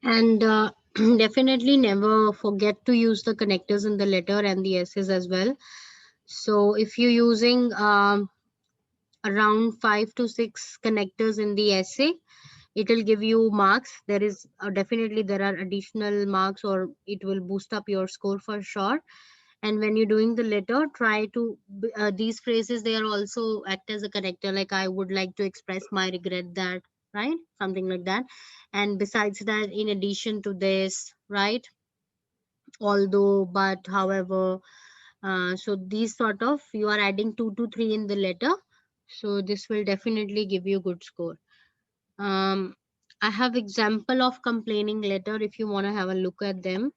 [SPEAKER 1] And definitely never forget to use the connectors in the letter and the essays as well. So if you're using around 5 to 6 connectors in the essay, it will give you marks. There is definitely there are additional marks, or it will boost up your score for sure. And when you're doing the letter, try to these phrases, they are also act as a connector, like I would like to express my regret that, right, something like that. And besides that, in addition to this, right, although, but, however, so these sort of, you are adding 2 to 3 in the letter, so this will definitely give you good score. I have example of complaining letter if you want to have a look at them.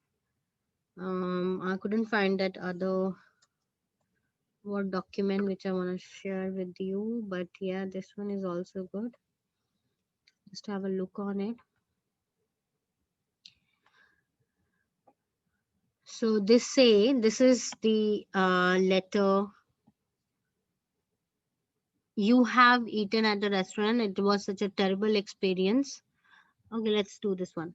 [SPEAKER 1] I couldn't find that other Word document which I want to share with you, but yeah, this one is also good. Just have a look on it. So this is the letter. You have eaten at a restaurant. It was such a terrible experience. Okay, let's do this one.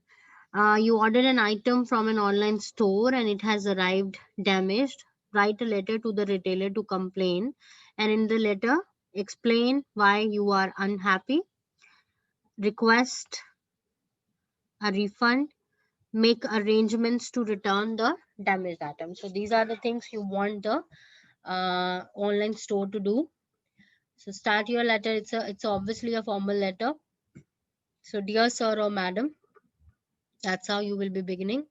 [SPEAKER 1] You ordered an item from an online store and it has arrived damaged. Write a letter to the retailer to complain, and in the letter, explain why you are unhappy. Request a refund. Make arrangements to return the damaged item. So these are the things you want the online store to do. So start your letter. It's obviously a formal letter. So dear sir or madam, that's how you will be beginning.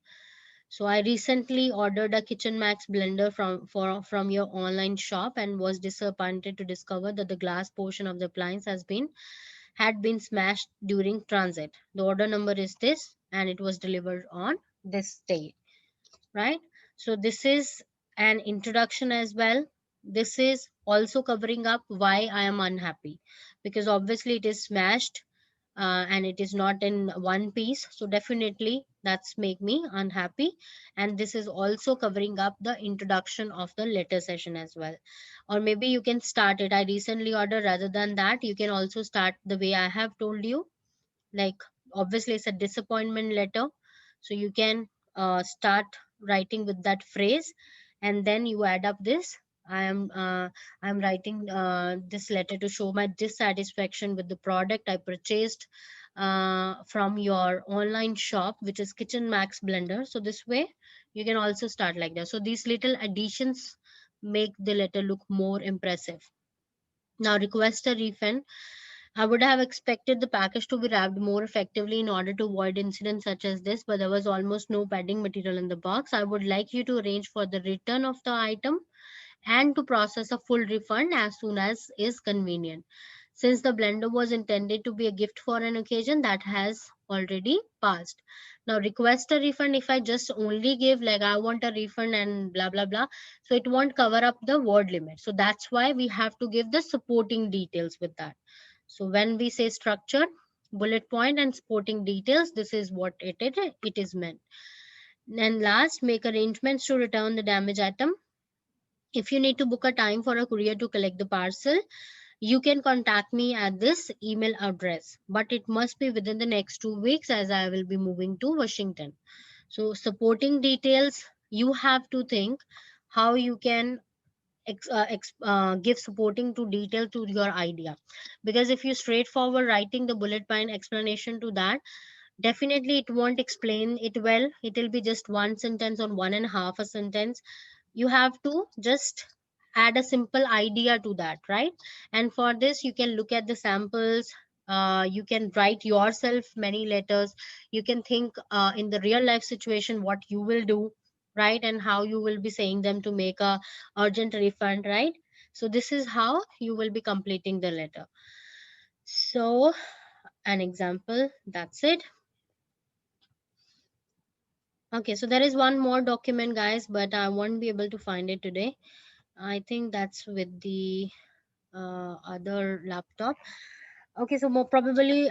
[SPEAKER 1] So I recently ordered a Kitchen Max blender from your online shop and was disappointed to discover that the glass portion of the appliance had been smashed during transit. The order number is this and it was delivered on this day, right? So this is an introduction as well. This is also covering up why I am unhappy, because obviously it is smashed and it is not in one piece, so definitely that's make me unhappy. And this is also covering up the introduction of the letter session as well. Or maybe you can start it, I recently ordered, rather than that you can also start the way I have told you, like obviously it's a disappointment letter, so you can start writing with that phrase, and then you add up this. I am writing this letter to show my dissatisfaction with the product I purchased from your online shop, which is Kitchen Max blender. So this way you can also start like that. So these little additions make the letter look more impressive. Now request a refund. I would have expected the package to be wrapped more effectively in order to avoid incidents such as this, but there was almost no padding material in the box. I would like you to arrange for the return of the item and to process a full refund as soon as is convenient. Since the blender was intended to be a gift for an occasion, that has already passed. Now request a refund. If I just only give like I want a refund and blah blah blah, so it won't cover up the word limit. So that's why we have to give the supporting details with that. So when we say structure, bullet point and supporting details, this is what it is meant. And last, make arrangements to return the damaged item. If you need to book a time for a courier to collect the parcel, you can contact me at this email address, but it must be within the next 2 weeks as I will be moving to Washington. So supporting details, you have to think how you can give supporting to detail to your idea, because if you straightforward writing the bullet point explanation to that, Definitely it won't explain it well. It will be just one sentence or one and a half a sentence. You have to just add a simple idea to that, right? And for this you can look at the samples. You can write yourself many letters. You can think in the real life situation what you will do, right? And how you will be saying them to make a urgent refund, right? So this is how you will be completing the letter. So an example, that's it. Okay, so there is one more document, guys, but I won't be able to find it today. I think that's with the other laptop. Okay, so more probably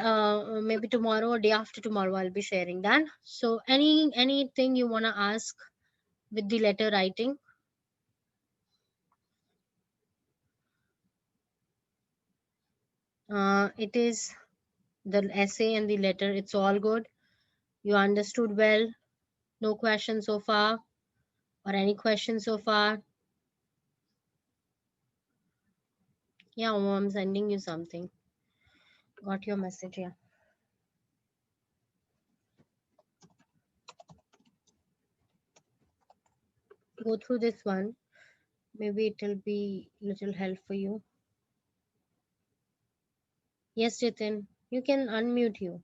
[SPEAKER 1] maybe tomorrow or day after tomorrow I'll be sharing that. So anything you want to ask with the letter writing? It is the essay and the letter, it's all good. You understood well? No questions so far, or any questions so far? Yeah, I'm sending you something. Got your message, yeah. Go through this one. Maybe it will be little help for you. Yes, Jitin, you can unmute you.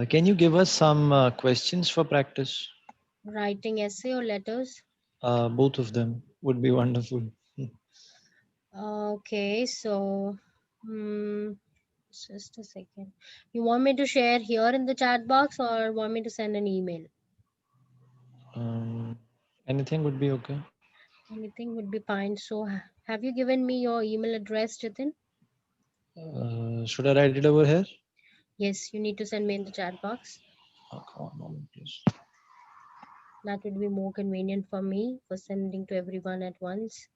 [SPEAKER 4] Can you give us some questions for practice?
[SPEAKER 1] Writing essay or letters?
[SPEAKER 4] Both of them would be wonderful.
[SPEAKER 1] Okay, so just a second. You want me to share here in the chat box or want me to send an email?
[SPEAKER 4] Anything would be okay.
[SPEAKER 1] Anything would be fine. So have you given me your email address, Jitin?
[SPEAKER 4] Should I write it over here?
[SPEAKER 1] Yes, you need to send me in the chat box.
[SPEAKER 4] Okay, one moment, please.
[SPEAKER 1] That would be more convenient for me for sending to everyone at once.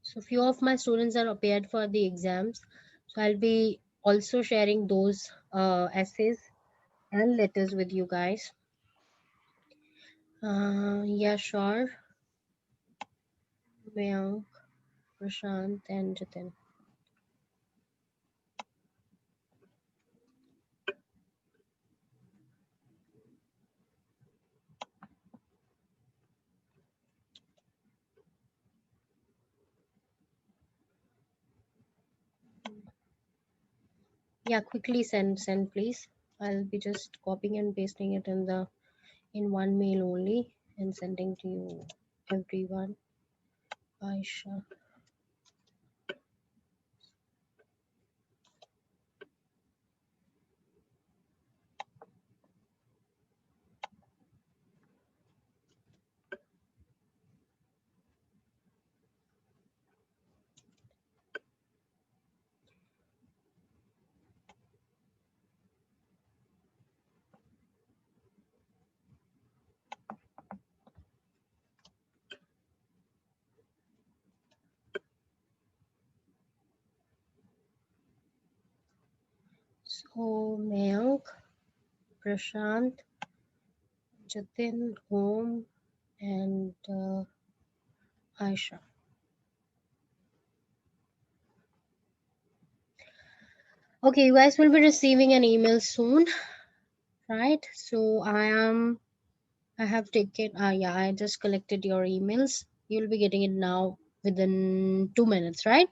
[SPEAKER 1] So few of my students are appeared for the exams. So I'll be also sharing those essays and letters with you guys. Yeah, sure. Mayank, Prashant, and Jitin. Yeah, quickly send please. I'll be just copying and pasting it in one mail only and sending to you everyone. Aisha. So Mayank, Prashant, Jitin, Om, and Aisha. Okay, you guys will be receiving an email soon, right? So I have taken, yeah, I just collected your emails. You'll be getting it now within 2 minutes, right?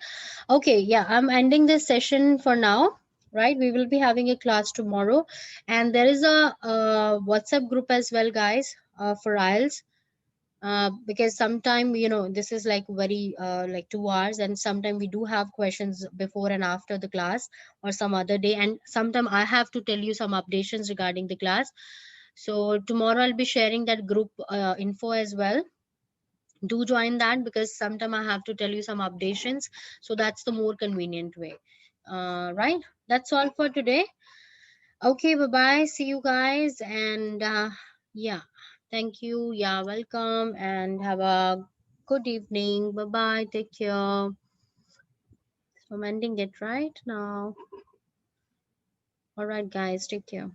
[SPEAKER 1] Okay, yeah, I'm ending this session for now, right? We will be having a class tomorrow. And there is a WhatsApp group as well, guys, for IELTS. Because sometime, this is like very like 2 hours, and sometime we do have questions before and after the class or some other day. And sometime I have to tell you some updations regarding the class. So tomorrow I'll be sharing that group info as well. Do join that because sometime I have to tell you some updations. So that's the more convenient way. Right? That's all for today. Okay, bye bye. See you guys. And yeah, thank you. Yeah, welcome. And have a good evening. Bye bye. Take care. So I'm ending it right now. All right, guys. Take care.